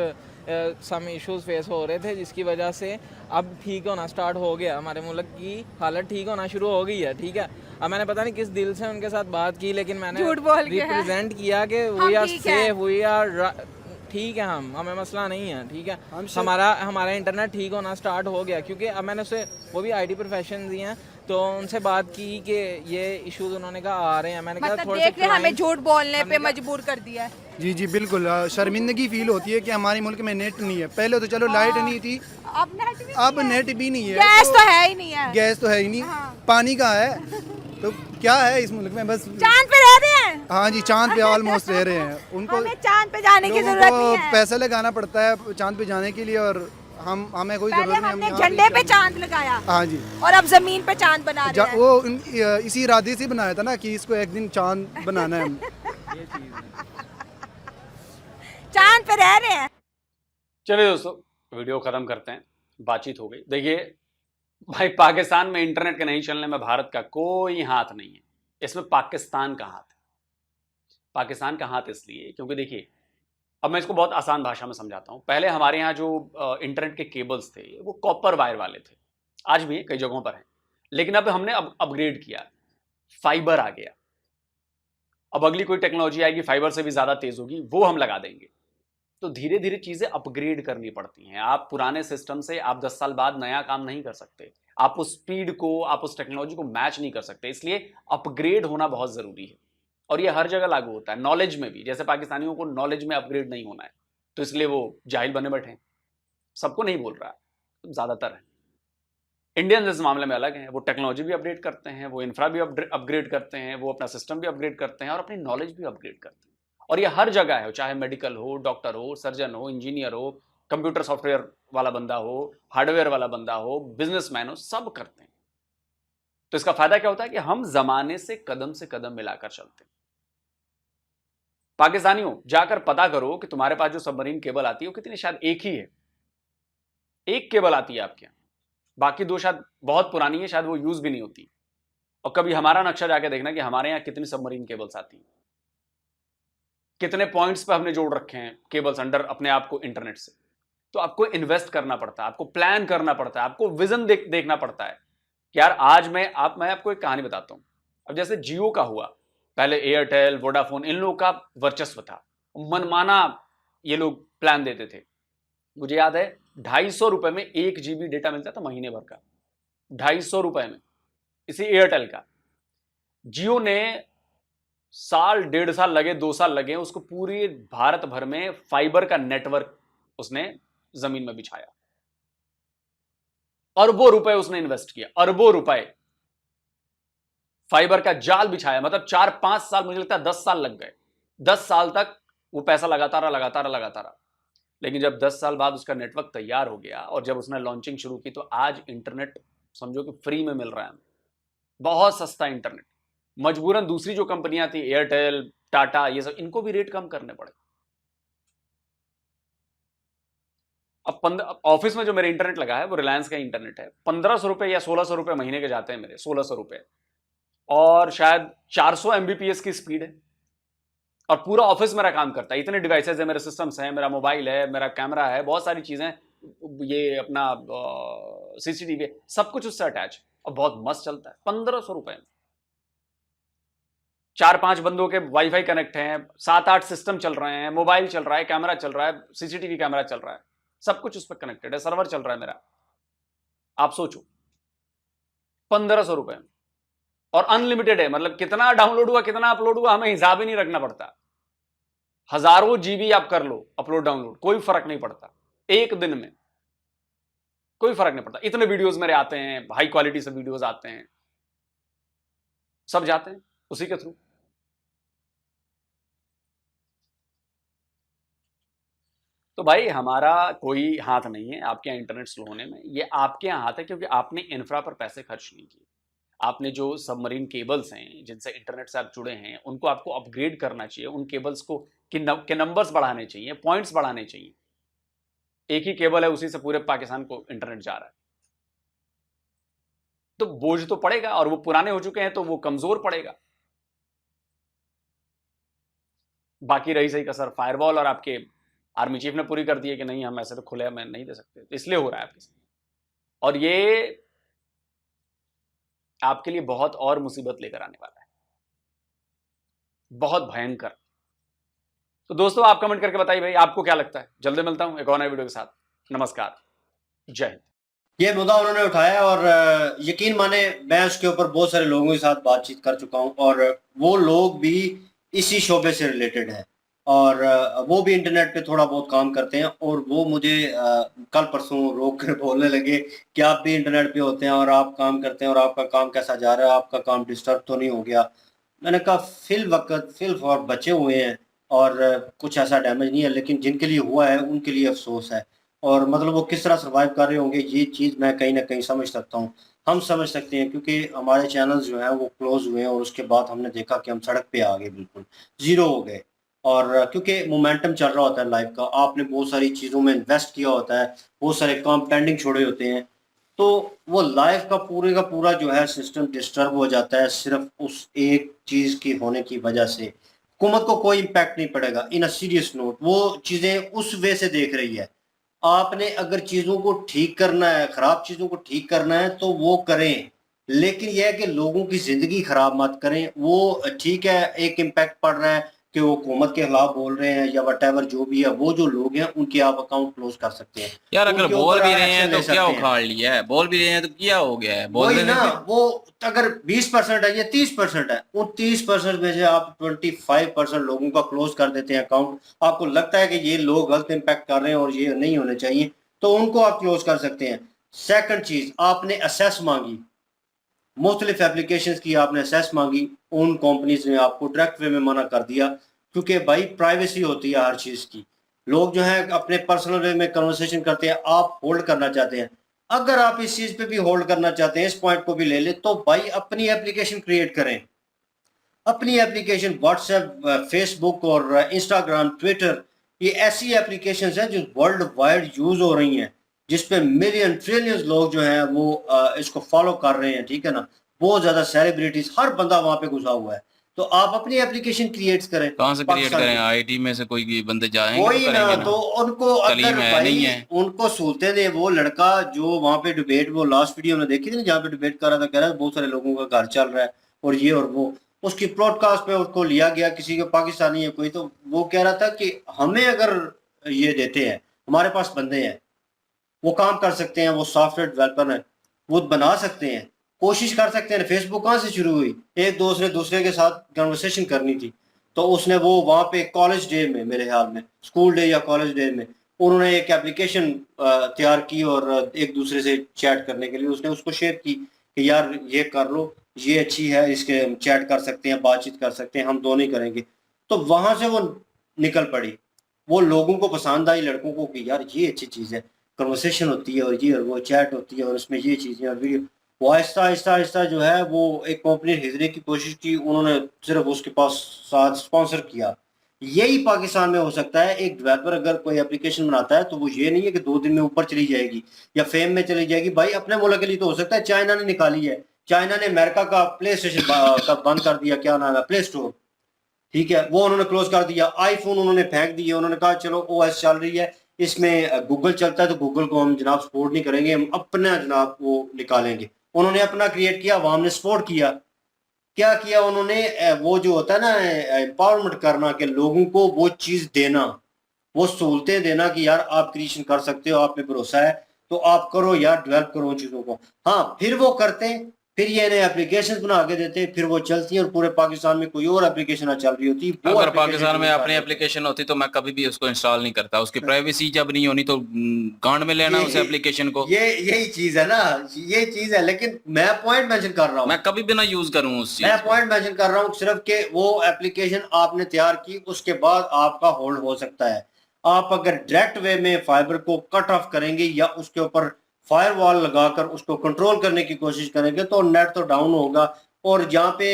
some issues face हो रहे थे जिसकी वजह से अब ठीक होना स्टार्ट हो गया। हमारे मुल्क की हालत ठीक होना शुरू हो गई है, ठीक है। अब मैंने पता नहीं किस दिल से उनके साथ बात की, लेकिन मैंने रिप्रेजेंट किया कि we are safe, we are ठीक है, हमें मसला नहीं है, ठीक है। हमारा इंटरनेट ठीक होना स्टार्ट हो गया, क्योंकि अब मैंने उससे, वो भी आईटी प्रोफेशन ही हैं, तो उनसे बात की कि ये इश्यूज उन्होंने कहा आ रहे हैं। मैंने कहा थोड़ा सा हमें झूठ बोलने पे मजबूर कर दिया है। जी बिल्कुल, शर्मिंदगी फील होती है कि हमारे मुल्क में नेट नहीं है। पहले तो चलो लाइट नहीं थी, अब नेट भी नहीं है, गैस तो है ही नहीं है, पानी कहाँ है, तो क्या है इस मुल्क में? बस चांद पे रह रहे हैं। हाँ जी, चांद पे ऑलमोस्ट रह रहे हैं। उनको हमें चांद पे जाने की जरूरत नहीं है, पैसा लगाना पड़ता है चांद पे जाने के लिए, और हमें कोई जरूरत नहीं। हमने झंडे पे चांद लगाया, हाँ जी, और अब जमीन पे चांद बना रहे हैं। वो इसी इरादे से बनाया था ना कि इसको एक दिन चांद बनाना है। चांद पे रह रहे हैं। चलिए दोस्तों, वीडियो खत्म करते हैं, बातचीत हो गई। देखिए भाई, पाकिस्तान में इंटरनेट के नहीं चलने में भारत का कोई हाथ नहीं है, इसमें पाकिस्तान का हाथ है। पाकिस्तान का हाथ इसलिए क्योंकि देखिए, अब मैं इसको बहुत आसान भाषा में समझाता हूं। पहले हमारे यहाँ जो इंटरनेट के केबल्स थे वो कॉपर वायर वाले थे, आज भी कई जगहों पर हैं, लेकिन अब हमने अपग्रेड किया, फाइबर आ गया। अब अगली कोई टेक्नोलॉजी आएगी फाइबर से भी ज्यादा तेज होगी, वो हम लगा देंगे। तो धीरे धीरे चीजें अपग्रेड करनी पड़ती हैं। आप पुराने सिस्टम से आप 10 साल बाद नया काम नहीं कर सकते, आप उस स्पीड को, आप उस टेक्नोलॉजी को मैच नहीं कर सकते, इसलिए अपग्रेड होना बहुत जरूरी है। और ये हर जगह लागू होता है, नॉलेज में भी। जैसे पाकिस्तानियों को नॉलेज में अपग्रेड नहीं होना है, तो इसलिए वो जाहिल बने बैठे हैं। सबको नहीं बोल रहा, ज्यादातर है। इंडियन इस मामले में अलग हैं, वो टेक्नोलॉजी भी अपग्रेड करते हैं, वो इंफ्रा भी अपग्रेड करते हैं, वो अपना सिस्टम भी अपग्रेड करते हैं और अपनी नॉलेज भी अपग्रेड करते हैं। और ये हर जगह है, चाहे मेडिकल हो, डॉक्टर हो, सर्जन हो, इंजीनियर हो, कंप्यूटर सॉफ्टवेयर वाला बंदा हो, हार्डवेयर वाला बंदा हो, बिजनेसमैन हो, सब करते हैं। तो इसका फायदा क्या होता है कि हम जमाने से कदम मिलाकर चलते हैं। पाकिस्तानियों, जाकर पता करो कि तुम्हारे पास जो सबमरीन केबल आती है वो कितनी, शायद एक ही है, एक केबल आती है आपके यहाँ, बाकी 2 शायद बहुत पुरानी है, शायद वो यूज भी नहीं होती। और कभी हमारा नक्शा जाके देखना कि हमारे यहाँ कितनी सबमरीन केबल्स आती हैं, कितने पॉइंट्स पे हमने जोड़ रखे हैं केबल्स अंडर अपने आप को इंटरनेट से। तो आपको इन्वेस्ट करना पड़ता है, आपको प्लान करना पड़ता है, आपको विजन देखना पड़ता है कि यार आज मैं आपको एक कहानी बताता हूं। अब जैसे जियो का हुआ, पहले एयरटेल, वोडाफोन, इन लोगों का वर्चस्व था, मनमाना ये लोग प्लान देते थे। मुझे याद है 250 रुपए में 1 GB डेटा मिलता था महीने भर का, 250 रुपए में। इसी एयरटेल का। जियो ने साल, 1.5 साल लगे, 2 साल लगे, उसको पूरी भारत भर में फाइबर का नेटवर्क उसने जमीन में बिछाया। अरबों रुपए उसने इन्वेस्ट किया, अरबों रुपए फाइबर का जाल बिछाया। मतलब 4-5 साल, मुझे लगता है 10 साल लग गए। 10 साल तक वो पैसा लगाता रहा। लेकिन जब 10 साल बाद उसका नेटवर्क तैयार हो गया और जब उसने लॉन्चिंग शुरू की, तो आज इंटरनेट समझो कि फ्री में मिल रहा है, बहुत सस्ता इंटरनेट। मजबूरन दूसरी जो कंपनियां थी, एयरटेल, टाटा, ये सब, इनको भी रेट कम करने पड़े। अब ऑफिस में जो मेरे इंटरनेट लगा है वो रिलायंस का इंटरनेट है। 1500 रुपए या 1600 रुपए महीने के जाते हैं मेरे, 1600 रुपए, और शायद 400 MBPS की स्पीड है, और पूरा ऑफिस मेरा काम करता है। इतने डिवाइसेस है, मेरे सिस्टम्स हैं, मेरा मोबाइल है, मेरा कैमरा है, बहुत सारी चीजें, ये अपना CCTV, सब कुछ उससे अटैच है और बहुत मस्त चलता है। 1500 रुपए में 4-5 बंदों के वाईफाई कनेक्ट हैं, 7-8 सिस्टम चल रहे हैं, मोबाइल चल रहा है, कैमरा चल रहा है, CCTV कैमरा चल रहा है, सब कुछ उस पर कनेक्टेड है, सर्वर चल रहा है मेरा। आप सोचो 1500 रुपए में, और अनलिमिटेड है। मतलब कितना डाउनलोड हुआ, कितना अपलोड हुआ, हमें हिसाब ही नहीं रखना पड़ता। हजारों GB आप कर लो अपलोड डाउनलोड, कोई फर्क नहीं पड़ता। एक दिन में कोई फर्क नहीं पड़ता। इतने वीडियोस मेरे आते हैं, हाई क्वालिटी से वीडियोस आते हैं, सब जाते हैं उसी के थ्रू। तो भाई हमारा कोई हाथ नहीं है आपके यहाँ इंटरनेट स्लो होने में, ये आपके यहाँ हाथ है क्योंकि आपने इंफ्रा पर पैसे खर्च नहीं किए। आपने जो सबमरीन केबल्स हैं जिनसे इंटरनेट से आप जुड़े हैं, उनको आपको अपग्रेड करना चाहिए, उन केबल्स को के नंबर्स बढ़ाने चाहिए, पॉइंट्स बढ़ाने चाहिए। एक ही केबल है, उसी से पूरे पाकिस्तान को इंटरनेट जा रहा है, तो बोझ तो पड़ेगा, और वो पुराने हो चुके हैं तो वो कमजोर पड़ेगा। बाकी रही सही कसर फायरवॉल और आपके आर्मी चीफ ने पूरी कर दी है कि नहीं, हम ऐसे तो खुले में नहीं दे सकते, तो इसलिए हो रहा है आपके साथ। और ये आपके लिए बहुत और मुसीबत लेकर आने वाला है, बहुत भयंकर। तो दोस्तों आप कमेंट करके बताइए भाई आपको क्या लगता है। जल्दी मिलता हूं एक और नए वीडियो के साथ। नमस्कार, जय हिंद। ये मुद्दा उन्होंने उठाया और यकीन माने मैं उसके ऊपर बहुत सारे लोगों के साथ बातचीत कर चुका हूं, और वो लोग भी इसी शोबे से रिलेटेड है, और वो भी इंटरनेट पे थोड़ा बहुत काम करते हैं, और वो मुझे कल परसों रोक कर बोलने लगे कि आप भी इंटरनेट पे होते हैं और आप काम करते हैं, और आपका काम कैसा जा रहा है, आपका काम डिस्टर्ब तो नहीं हो गया। मैंने कहा फिल फॉर बचे हुए हैं और कुछ ऐसा डैमेज नहीं है, लेकिन जिनके लिए हुआ है उनके लिए अफसोस है, और मतलब वो किस तरह सर्वाइव कर रहे होंगे ये चीज़ मैं कहीं ना कहीं समझ सकता हूँ। हम समझ सकते हैं क्योंकि हमारे चैनल्स जो हैं वो क्लोज हुए हैं, और उसके बाद हमने देखा कि हम सड़क पे आ गए, बिल्कुल ज़ीरो हो गए। और क्योंकि मोमेंटम चल रहा होता है लाइफ का, आपने बहुत सारी चीज़ों में इन्वेस्ट किया होता है, बहुत सारे काम पेंडिंग छोड़े होते हैं, तो वो लाइफ का पूरा जो है सिस्टम डिस्टर्ब हो जाता है सिर्फ उस एक चीज़ की होने की वजह से। हुकूमत को कोई इम्पैक्ट नहीं पड़ेगा। इन अ सीरियस नोट, वो चीज़ें उस वे से देख रही है। आपने अगर चीज़ों को ठीक करना है, ख़राब चीज़ों को ठीक करना है तो वो करें, लेकिन यह है कि लोगों की ज़िंदगी ख़राब मत करें। वो ठीक है, एक इम्पैक्ट पड़ रहा है कि वो हुकूमत के खिलाफ बोल रहे हैं या वटेवर जो भी है, वो जो लोग हैं उनके आप अकाउंट क्लोज कर सकते हैं यार। अगर उनके बोल ऊपर भी आप रहे हैं एक्शन तो ले क्या सकते हैं। उखाड़ लिया है, बोल भी रहे हैं तो क्या हो गया है, बोल वही देने ना, से। वो अगर 20% है या 30% है, उन 30% में से आप 25% लोगों का क्लोज कर देते हैं अकाउंट, आपको लगता है कि ये लोग गलत इम्पैक्ट कर रहे हैं और ये नहीं होने चाहिए, तो उनको आप क्लोज कर सकते हैं। सेकंड चीज, आपने असेस मांगी, मुख्तलिफ एप्लीकेशंस की आपने असेस मांगी, उन कंपनीज ने आपको डायरेक्ट वे में मना कर दिया, क्योंकि भाई प्राइवेसी होती है हर चीज़ की। लोग जो है अपने पर्सनल वे में कन्वर्सेशन करते हैं, आप होल्ड करना चाहते हैं। अगर आप इस चीज़ पे भी होल्ड करना चाहते हैं, इस पॉइंट को भी ले ले, तो भाई अपनी एप्लीकेशन क्रिएट करें। अपनी एप्लीकेशन व्हाट्सएप, फेसबुक और इंस्टाग्राम, ट्विटर, ये ऐसी एप्लीकेशंस हैं जो वर्ल्ड वाइड यूज़ हो रही हैं, जिस पे मिलियन ट्रिलियंस लोग जो हैं वो इसको फॉलो कर रहे हैं, ठीक है ना। बहुत ज़्यादा सेलिब्रिटीज, हर बंदा वहाँ पे घुसा हुआ है, तो आप अपनी एप्लीकेशन क्रिएट करें। कहाँ से क्रिएट पाकिस्तान करें? की। आईटी में से कोई बंदे जाएंगे वही तो ना, करेंगे तो ना। उनको तालीम अगर है नहीं भाई है। उनको सहूलतें दे। वो लड़का जो वहाँ पे डिबेट, वो लास्ट वीडियो में देखी थी ना, जहाँ पे डिबेट कर रहा था, कह रहा था बहुत सारे लोगों का घर चल रहा है और ये और वो, उसकी ब्रॉडकास्ट पे उसको लिया गया, किसी के पाकिस्तानी है कोई, तो वो कह रहा था कि हमें अगर ये देते हैं, हमारे पास बंदे हैं, वो काम कर सकते हैं, वो सॉफ्टवेयर डेवलपर हैं, वो बना सकते हैं, कोशिश कर सकते हैं। फेसबुक कहाँ से शुरू हुई, एक दूसरे के साथ कन्वर्सेशन करनी थी, तो उसने वो वहाँ पे कॉलेज डे में, मेरे ख्याल में स्कूल डे या कॉलेज डे में, उन्होंने एक एप्लीकेशन तैयार की और एक दूसरे से चैट करने के लिए उसने उसको शेयर की कि यार ये कर लो, ये अच्छी है, इसके हम चैट कर सकते हैं, बातचीत कर सकते हैं, हम दोनों ही करेंगे। तो वहां से वो निकल पड़ी, वो लोगों को पसंद आई, लड़कों को, कि यार ये अच्छी चीज़ है, कन्वर्सेशन होती है और ये और वो चैट होती है और उसमें ये चीज़ें और वीडियो। वो आहिस्ता आहिस्ता आहिस्ता जो है वो एक कंपनी खरीदने की कोशिश की, उन्होंने सिर्फ उसके पास साथ स्पॉन्सर किया। यही पाकिस्तान में हो सकता है। एक डेवलपर अगर कोई एप्लीकेशन बनाता है तो वो ये नहीं है कि 2 दिन में ऊपर चली जाएगी या फेम में चली जाएगी। भाई अपने मुल्क के लिए तो हो सकता है। चाइना ने निकाली है, चाइना ने अमेरिका का प्ले स्टेशन का बंद कर दिया, क्या नाम है, प्ले स्टोर, ठीक है, वो उन्होंने क्लोज कर दिया। आईफोन उन्होंने फेंक दिए, उन्होंने कहा चलो ओएस चल रही है, इसमें गूगल चलता है तो गूगल को हम जनाब सपोर्ट नहीं करेंगे, हम अपना जनाब वो निकालेंगे। उन्होंने अपना क्रिएट किया, अवाम ने सपोर्ट किया। क्या किया उन्होंने, वो जो होता है ना एम्पावरमेंट करना, कि लोगों को वो चीज़ देना, वो सहूलतें देना कि यार आप क्रिएशन कर सकते हो, आप पे भरोसा है तो आप करो यार, डेवलप करो उन चीज़ों को। हाँ, फिर वो करते हैं, फिर ये नए एप्लीकेशन बना के देते हैं, फिर वो चलती हैं और पूरे पाकिस्तान में कोई और एप्लीकेशन चल रही होती। वो अगर application पाकिस्तान में नहीं अपनी कर एप्लीकेशन होती तो मैं कभी भी उसको इंस्टॉल नहीं करता। उसकी प्राइवेसी जब नहीं होनी तो गांड में लेना उस एप्लीकेशन को। यही चीज है ना, ये चीज है। लेकिन मैं पॉइंट मेंशन कर रहा हूँ, मैं कभी भी ना यूज करूँ उस चीज मैं को। पॉइंट मेंशन कर रहा हूँ सिर्फ कि वो एप्लीकेशन आपने तैयार की, उसके बाद आपका होल्ड हो सकता है। आप अगर डायरेक्ट वे में फाइबर को कट ऑफ करेंगे या उसके ऊपर फायरवॉल लगाकर उसको कंट्रोल करने की कोशिश करेंगे तो नेट तो डाउन होगा। और जहाँ पे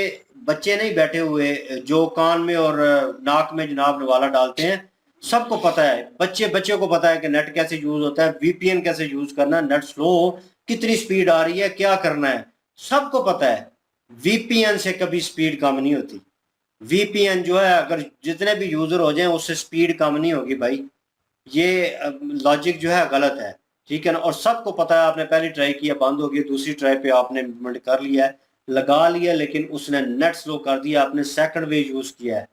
बच्चे नहीं बैठे हुए जो कान में और नाक में जनाब नवाला डालते हैं, सबको पता है, बच्चे को पता है कि नेट कैसे यूज होता है, वीपीएन कैसे यूज करना है, नेट स्लो हो, कितनी स्पीड आ रही है, क्या करना है, सबको पता है। वीपीएन से कभी स्पीड कम नहीं होती। वीपीएन जो है, अगर जितने भी यूजर हो जाएं उससे स्पीड कम नहीं होगी भाई। ये लॉजिक जो है गलत है, ठीक है ना। और सबको पता है, आपने पहली ट्राई किया बंद हो गई, दूसरी ट्राई पे आपने इम्प्लीमेंट कर लिया है, लगा लिया, लेकिन उसने नेट स्लो कर दिया। आपने सेकंड वे यूज किया है,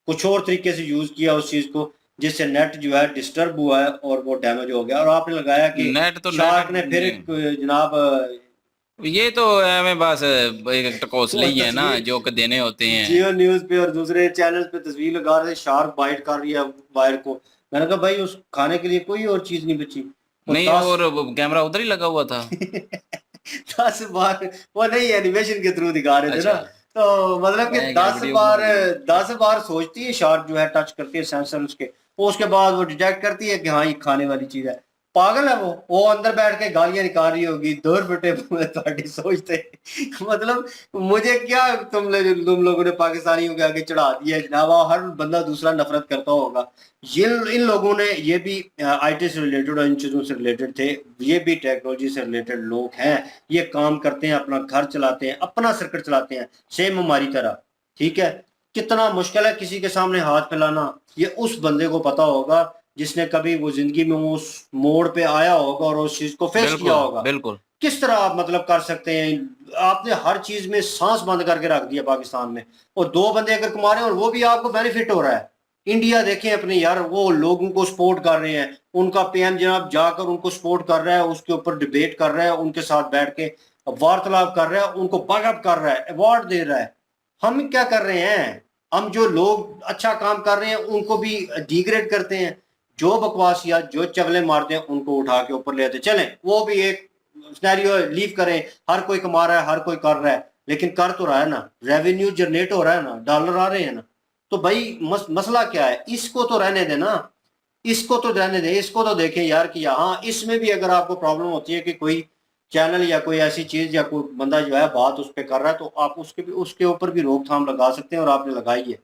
कुछ और तरीके से यूज किया उस चीज को, जिससे नेट जो है डिस्टर्ब हुआ है और वो डैमेज हो गया। और आपने लगाया कि नेट तो शार्क ने फिर जनाब ये तो हमें बस एक टकोसले ही है ना जो कि देने होते हैं। जियो न्यूज पे और दूसरे चैनल पे तस्वीर लगा रहे, शार्क बाइट कर रही है वायर को। मैंने कहा भाई उस खाने के लिए कोई और चीज नहीं बची। नहीं, और कैमरा उधर ही लगा हुआ था। 10 बार वो नहीं, एनिमेशन के थ्रू दिखा रहे थे ना, तो मतलब कि मैं 10 बार सोचती है शार्क जो है, टच करती है सेंसर उसके, उसके बाद वो डिटेक्ट करती है कि हाँ ये खाने वाली चीज है। पागल है वो अंदर बैठ के गालियां निकाल रही होगी, दूर बेटे थोड़ी सोचते। मतलब मुझे क्या, तुम लोगों ने पाकिस्तानियों के आगे चढ़ा दिया है जनाब, हर बंदा दूसरा नफरत करता होगा। ये इन लोगों ने, ये भी आईटी से रिलेटेड और इन चीज़ों से रिलेटेड थे, ये भी टेक्नोलॉजी से रिलेटेड लोग हैं, ये काम करते हैं, अपना घर चलाते हैं, अपना सर्किट चलाते हैं, सेम हमारी तरह, ठीक है। कितना मुश्किल है किसी के सामने हाथ फैलाना, ये उस बंदे को पता होगा जिसने कभी वो जिंदगी में उस मोड़ पे आया होगा और उस चीज को फेस किया होगा। बिल्कुल। किस तरह आप मतलब कर सकते हैं, आपने हर चीज में सांस बंद करके रख दिया पाकिस्तान में, और 2 बंदे अगर कमा रहे हैं और वो भी आपको बेनिफिट हो रहा है। इंडिया देखें अपने यार, वो लोगों को सपोर्ट कर रहे हैं, उनका पीएम जनाब जाकर उनको सपोर्ट कर रहा है, उसके ऊपर डिबेट कर रहा है, उनके साथ बैठ के वार्तालाप कर रहा है, उनको बैकअप कर रहा है, अवार्ड दे रहा है। हम क्या कर रहे हैं, हम जो लोग अच्छा काम कर रहे हैं उनको भी डिग्रेड करते हैं, जो बकवास या जो चगले मारते हैं उनको उठा के ऊपर ले आते चलें। वो भी एक सिनेरियो लीव करें, हर कोई कमा रहा है, हर कोई कर रहा है, लेकिन कर तो रहा है ना, रेवेन्यू जनरेट हो रहा है ना, डॉलर आ रहे हैं ना। तो भाई मसला क्या है, इसको तो रहने दे ना, इसको तो रहने दे, इसको तो देखें यार कि हाँ इसमें भी अगर आपको प्रॉब्लम होती है कि कोई चैनल या कोई ऐसी चीज या कोई बंदा जो है बात उस पर कर रहा है, तो आप उसके ऊपर भी रोकथाम लगा सकते हैं, और आपने लगाई है,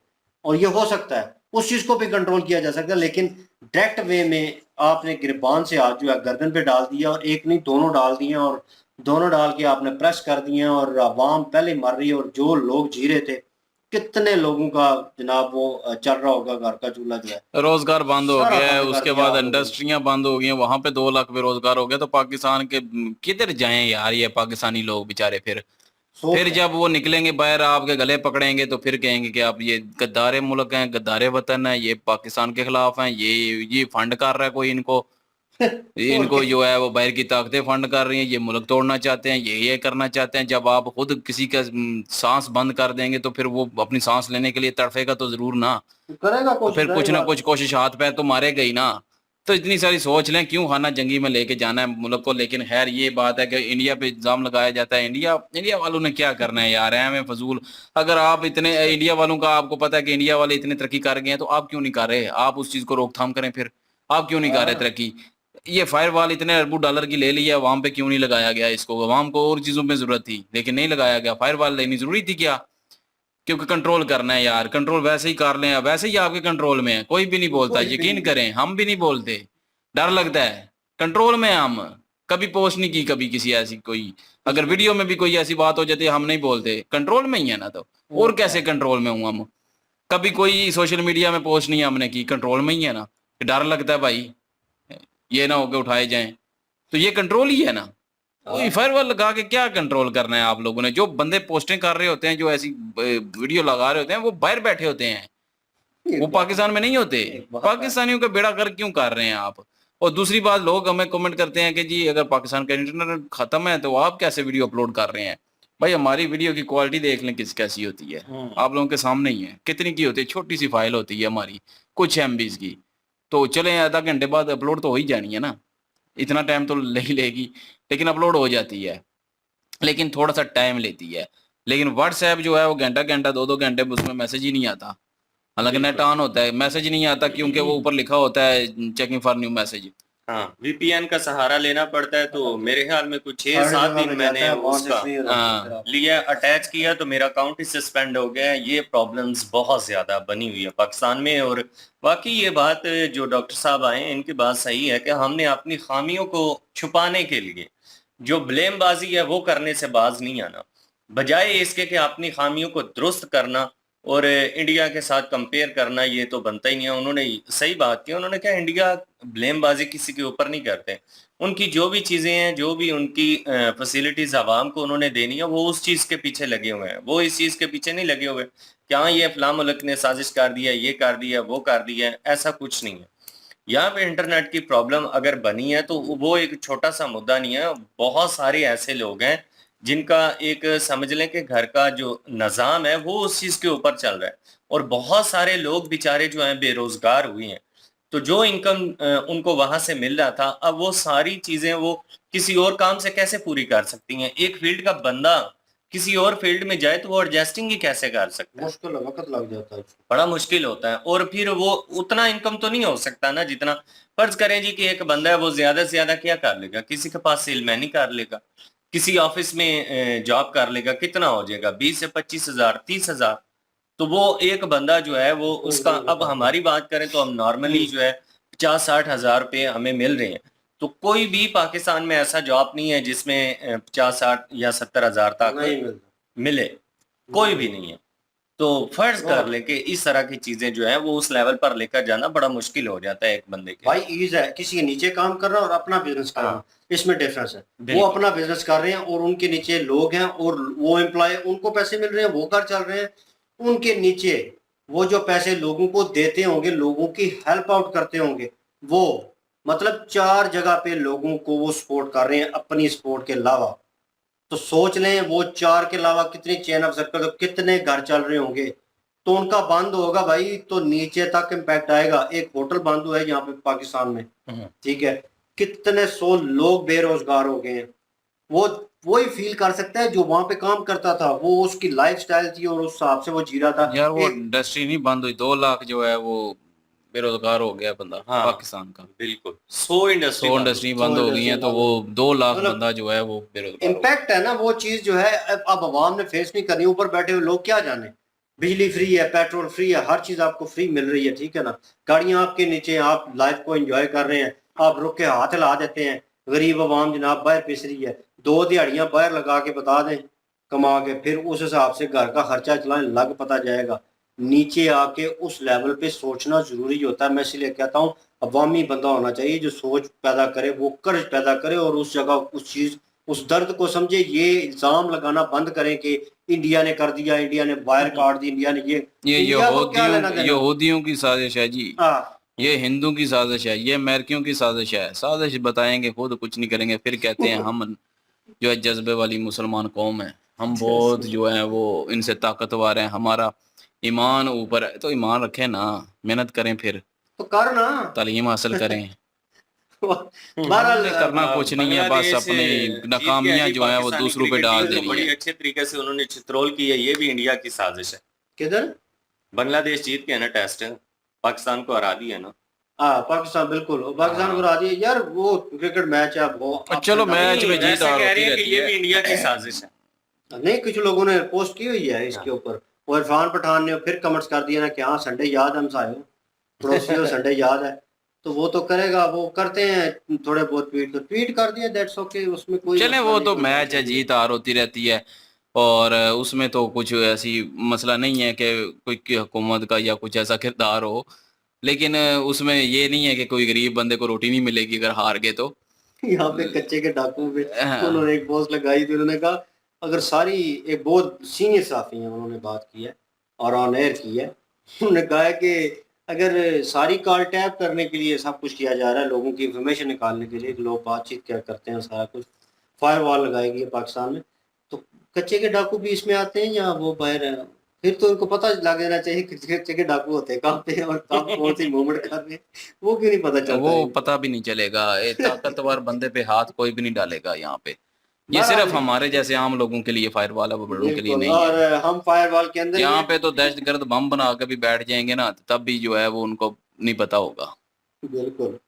और ये हो सकता है उस चीज को भी कंट्रोल किया जा सकता है। लेकिन डायरेक्ट वे में आपने गिरबान से हाथ जो है गर्दन पे डाल दिया, और एक नहीं दोनों डाल दिए, और दोनों डाल के आपने प्रेस कर दिए, और आवाम पहले मर रही है, और जो लोग जी रहे थे, कितने लोगों का जनाब वो चल रहा होगा घर का चूल्हा जो है। रोजगार बंद हो सारा गया है, बंद कर उसके दिया बाद आपने। इंडस्ट्रियां बंद हो गई हैं, वहां पे 2 लाख बेरोजगार हो गया। तो पाकिस्तान के किधर जाएं यार ये पाकिस्तानी लोग बेचारे। फिर जब वो निकलेंगे बाहर, आपके गले पकड़ेंगे तो फिर कहेंगे कि आप ये गद्दारे मुल्क हैं, गद्दारे वतन है, ये पाकिस्तान के खिलाफ हैं, ये फंड कर रहा है कोई इनको। ये इनको जो है वो बाहर की ताकतें फंड कर रही हैं, ये मुल्क तोड़ना चाहते हैं, ये करना चाहते हैं। जब आप खुद किसी का सांस बंद कर देंगे तो फिर वो अपनी सांस लेने के लिए तड़फेगा तो जरूर ना, करेगा तो कोशिश, फिर कुछ ना रहेगा। कुछ कोशिश हाथ पैर तो मारेगा ही ना। तो इतनी सारी सोच लें, क्यों खाना जंगी में लेके जाना है मुल्क को। लेकिन खैर ये बात है कि इंडिया पे इल्जाम लगाया जाता है, इंडिया वालों ने क्या करना है यार, है हमें फजूल। अगर आप इतने इंडिया वालों का आपको पता है कि इंडिया वाले इतने तरक्की कर गए हैं, तो आप क्यों नहीं कर रहे? आप उस चीज को रोकथाम करें, फिर आप क्यों नहीं कर रहे तरक्की? ये फायरवॉल इतने अरबों डॉलर की ले लिया, अवाम पे क्यों नहीं लगाया गया इसको? अवाम को और चीजों में जरूरत थी लेकिन नहीं लगाया गया। फायरवॉल लेनी जरूरी थी क्या? क्योंकि कंट्रोल करना है यार, कंट्रोल वैसे ही कर लें, वैसे ही आपके कंट्रोल में है, कोई भी नहीं बोलता, यकीन करें हम भी नहीं बोलते, डर लगता है। कंट्रोल में हम कभी पोस्ट नहीं की, कभी किसी ऐसी कोई, अगर वीडियो में भी कोई ऐसी बात हो जाती है हम नहीं बोलते, कंट्रोल में ही है ना। तो और कैसे कंट्रोल में हूँ हम? कभी कोई सोशल मीडिया में पोस्ट नहीं हमने की, कंट्रोल में ही है ना। डर लगता है भाई ये ना होके उठाए जाएं, तो ये कंट्रोल ही है ना। कोई फायरवॉल लगा के क्या कंट्रोल करना है आप लोगों ने? जो बंदे पोस्टिंग कर रहे होते हैं, जो ऐसी वीडियो लगा रहे होते हैं, वो बाहर बैठे होते हैं, वो पाकिस्तान में नहीं होते। पाकिस्तानियों का बेड़ा गर्क क्यों कर रहे हैं आप? और दूसरी बात, लोग हमें कमेंट करते हैं कि जी अगर पाकिस्तान का इंटरनेट खत्म है तो आप कैसे वीडियो अपलोड कर रहे हैं? भाई हमारी वीडियो की क्वालिटी देख लें किस कैसी होती है, आप लोगों के सामने ही है। कितनी की होती है? छोटी सी फाइल होती है हमारी, कुछ MBs की, तो चले आधा घंटे बाद अपलोड तो हो ही जानी है ना, इतना टाइम तो ले ही लेगी, लेकिन अपलोड हो जाती है, लेकिन थोड़ा सा टाइम लेती है। लेकिन व्हाट्सएप जो है वो घंटा घंटा 2-2 घंटे उसमें मैसेज ही नहीं आता, हालांकि नेट ऑन होता है, मैसेज नहीं आता क्योंकि वो ऊपर लिखा होता है चेकिंग फॉर न्यू मैसेज। हाँ, VPN का सहारा लेना पड़ता है। तो मेरे ख्याल में कुछ 6-7 जगह दिन पे मैंने जाता है, वहाँ से उसका free रहता है। हाँ। लिया, अटैच किया तो मेरा अकाउंट ही सस्पेंड हो गया है। ये प्रॉब्लम्स बहुत ज्यादा बनी हुई है पाकिस्तान में। और बाकी ये बात जो डॉक्टर साहब आए हैं इनकी बात सही है कि हमने अपनी खामियों को छुपाने के लिए जो ब्लेमबाजी है वो करने से बाज नहीं आना, बजाय इसके कि अपनी खामियों को दुरुस्त करना और इंडिया के साथ कंपेयर करना, ये तो बनता ही नहीं है। उन्होंने सही बात की, उन्होंने कहा इंडिया ब्लेमबाजी किसी के ऊपर नहीं करते। उनकी जो भी चीज़ें हैं, जो भी उनकी फैसिलिटीज़ आवाम को उन्होंने देनी है, वो उस चीज़ के पीछे लगे हुए हैं। वो इस चीज़ के पीछे नहीं लगे हुए कि हाँ ये फलां मुल्क ने साजिश कर दिया, ये कर दिया, वो कर दिया, ऐसा कुछ नहीं है। यहाँ पे इंटरनेट की प्रॉब्लम अगर बनी है तो वो एक छोटा सा मुद्दा नहीं है। बहुत सारे ऐसे लोग हैं जिनका एक समझ लें कि घर का जो निज़ाम है वो उस चीज़ के ऊपर चल रहा है, और बहुत सारे लोग बेचारे जो हैं बेरोजगार हुए हैं। तो जो इनकम उनको वहां से मिल रहा था, अब वो सारी चीजें वो किसी और काम से कैसे पूरी कर सकती हैं? एक फील्ड का बंदा किसी और फील्ड में जाए तो वो एडजस्टिंग ही कैसे कर सकता है? मुश्किल है, वक्त लग जाता है। बड़ा मुश्किल होता है। और फिर वो उतना इनकम तो नहीं हो सकता ना जितना, फर्ज करें जी कि एक बंदा है वो ज्यादा से ज्यादा क्या कर लेगा? किसी के पास सेलमैन ही कर लेगा, किसी ऑफिस में जॉब कर लेगा, कितना हो जाएगा? 20 से 25 हजार, 30 हजार। तो वो एक बंदा जो है वो उसका, अब हमारी बात करें तो हम नॉर्मली जो है 50-60 हजार रुपये हमें मिल रहे हैं। तो कोई भी पाकिस्तान में ऐसा जॉब नहीं है जिसमें 50-60 या 70 हजार तक नहीं मिलता। मिले, कोई भी नहीं है। तो फर्ज कर ले कि इस तरह की चीजें जो है वो उस लेवल पर लेकर जाना बड़ा मुश्किल हो जाता है एक बंदे के। भाई ईज है, किसी के नीचे काम कर रहा है और अपना बिजनेस कर रहा है, इसमें डिफरेंस है। वो बिल्कुल। अपना बिजनेस कर रहे हैं और उनके नीचे लोग हैं और वो एम्प्लॉय, उनको पैसे मिल रहे हैं, वो घर चल रहे हैं। उनके नीचे वो जो पैसे लोगों को देते होंगे, लोगों की हेल्प आउट करते होंगे, वो मतलब 4 जगह पे लोगों को वो सपोर्ट कर रहे हैं अपनी सपोर्ट के अलावा। तो सोच लें वो 4 के अलावा कितनी चेन ऑफ सर्कल, तो कितने घर चल रहे होंगे। तो उनका बंद होगा भाई तो नीचे तक इम्पैक्ट आएगा। एक होटल बंद हुआ है यहाँ पे पाकिस्तान में, ठीक है, कितने 100 लोग बेरोजगार हो गए हैं। वही फील कर सकता है जो वहां पे काम करता था, वो उसकी लाइफस्टाइल थी और उस हिसाब से वो जी रहा था। यार वो एक- इंडस्ट्री नहीं बंद हुई, 2 लाख जो है वो बेरोजगार हो गया बंदा हाँ। पाकिस्तान का। बिल्कुल 100 इंडस्ट्री 100 इंडस्ट्री बंद हो गई है, तो वो 2 लाख मतलब बंदा जो है वो बेरोजगार हो गया। इम्पैक्ट है ना वो चीज जो है। अब अवाम ने फेस नहीं करनी, ऊपर बैठे हुए लोग क्या जाने। बिजली फ्री है, पेट्रोल फ्री है, हर चीज आपको फ्री मिल रही है, ठीक है ना। गाड़ियां आपके नीचे, आप लाइफ को एंजॉय कर रहे हैं, आप रुक के हाथ हिला देते हैं। गरीब अवाम जनाब बाहर पिस रही है, 2 दिहाड़ियां बाहर लगा के बता दें कमा के, फिर उस हिसाब से घर का खर्चा चलाने लग पता जाएगा। नीचे आके उस लेवल पे सोचना जरूरी होता है। मैं इसलिए कहता हूँ अवामी बंदा होना चाहिए जो सोच पैदा करे, वो कर्ज पैदा करे और उस जगह उस चीज, उस दर्द को समझे। ये इल्जाम लगाना बंद करें कि इंडिया ने कर दिया, इंडिया ने वायर काट दी, इंडिया ने ये ये इंडिया को क्या लेना देना? यहूदियों की साजिश है जी। हाँ, ये हिंदू की साजिश है, ये अमेरिकियों की साजिश है। साजिश बताएंगे, खुद कुछ नहीं करेंगे, फिर कहते हैं हम जो है जज्बे वाली मुसलमान कौम है, हम बहुत जो है वो इनसे ताकतवर हैं, हमारा ईमान ऊपर है। तो ईमान रखें ना, मेहनत करें, फिर तो कर ना। तालीम हासिल करें। बहरहाल हमने करना कुछ नहीं है, बस अपनी नाकामियां जो है वो दूसरों पे डाल देनी बड़ी है। अच्छे तरीके से उन्होंने चित्रोल की है, ये भी इंडिया की साजिश है। किधर? बांग्लादेश जीत गया ना टेस्ट, पाकिस्तान को हरा दिया ना। हाँ पाकिस्तान, बिल्कुल पाकिस्तान को हरा दिया यार। वो क्रिकेट मैच है वो चलो मैच में जीत ऐसे हार कह होती रहे हैं कि रहती ये भी है। इंडिया की साजिश है। नहीं, कुछ लोगों ने पोस्ट की हुई है इसके ऊपर, और इरफान पठान ने फिर कमेंट्स कर दिया ना कि हाँ संडे याद हम सायो पड़ोसियों संडे याद है, तो वो तो करेगा, वो करते हैं थोड़े बहुत ट्वीट, तो ट्वीट कर दिया, दैट्स ओके, उसमें कोई चले, मसला वो नहीं, तो कोई मैच टेंशन है, नहीं। जीत हार होती रहती है, और उसमें तो कुछ ऐसी मसला नहीं है कि कोई की हुकूमत का या कुछ ऐसा किरदार हो। लेकिन उसमें ये नहीं है कि कोई गरीब बंदे को रोटी नहीं मिलेगी अगर हार गए तो। यहाँ पे कच्चे के डाकू पे हाँ। उन्होंने एक पोस्ट लगाई थी, उन्होंने कहा अगर सारी, एक बहुत सीनियर साफी हैं उन्होंने बात की है और ऑन एयर की है, उन्होंने कहा है कि अगर सारी कॉल टैप करने के लिए सब कुछ किया जा रहा है, लोगों की इंफॉर्मेशन निकालने के लिए कि लोग बातचीत क्या करते हैं, सारा कुछ फायर वॉल लगाएगी है पाकिस्तान में, तो कच्चे के डाकू भी इसमें आते हैं या वो बाहर हैं? फिर तो उनको पता लग जाना चाहिए कि कच्चे के डाकू होते हैं कहाँ पे हैं और कब कौन सी मूवमेंट कर रहे हैं, वो क्यों नहीं पता चलता वो है इनको? पता भी नहीं चलेगा, ये ताकतवर बंदे पे हाथ कोई भी नहीं डालेगा यहाँ पे। ये बहरहाल सिर्फ हमारे जैसे आम लोगों के लिए फायर वाला, वो बड़ों के लिए बिल्कुल, नहीं और है। हम फायर वॉल के अंदर ही यहाँ हैं। पे तो दहशतगर्द बम बना के भी बैठ जाएंगे ना, तब भी जो है वो उनको नहीं पता होगा। बिल्कुल। और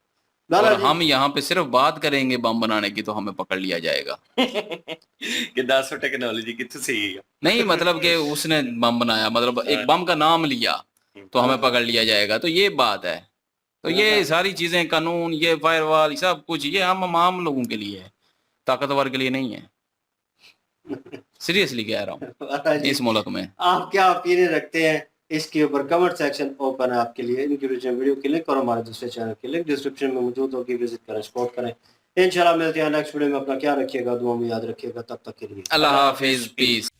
लाला जी, हम यहाँ पे सिर्फ बात करेंगे बम बनाने की तो हमें पकड़ लिया जाएगा। कि 10 टेक्नोलॉजी कितनी सही है। नहीं मतलब कि उसने बम बनाया, मतलब एक बम का नाम लिया तो हमें पकड़ लिया जाएगा, तो ये बात है। तो ये सारी चीजें, कानून, ये फायरवॉल, सब कुछ ये हम आम लोगों के लिए है, ताकतवर के लिए नहीं है। सीरियसली कह रहा हूँ, लाला जी, इस मुल्क में। आप क्या ओपिनियन रखते हैं इसके ऊपर? कमेंट सेक्शन ओपन है आपके लिए। इनकी वीडियो की लिंक और हमारे दूसरे चैनल की लिंक डिस्क्रिप्शन में मौजूद होगी, विजिट करें, सपोर्ट करें। इंशाल्लाह मिलते हैं नेक्स्ट वीडियो में। अपना क्या रखिएगा, दुआ में याद रखिएगा, तब तक के लिए अल्लाह हाफिज, पीस।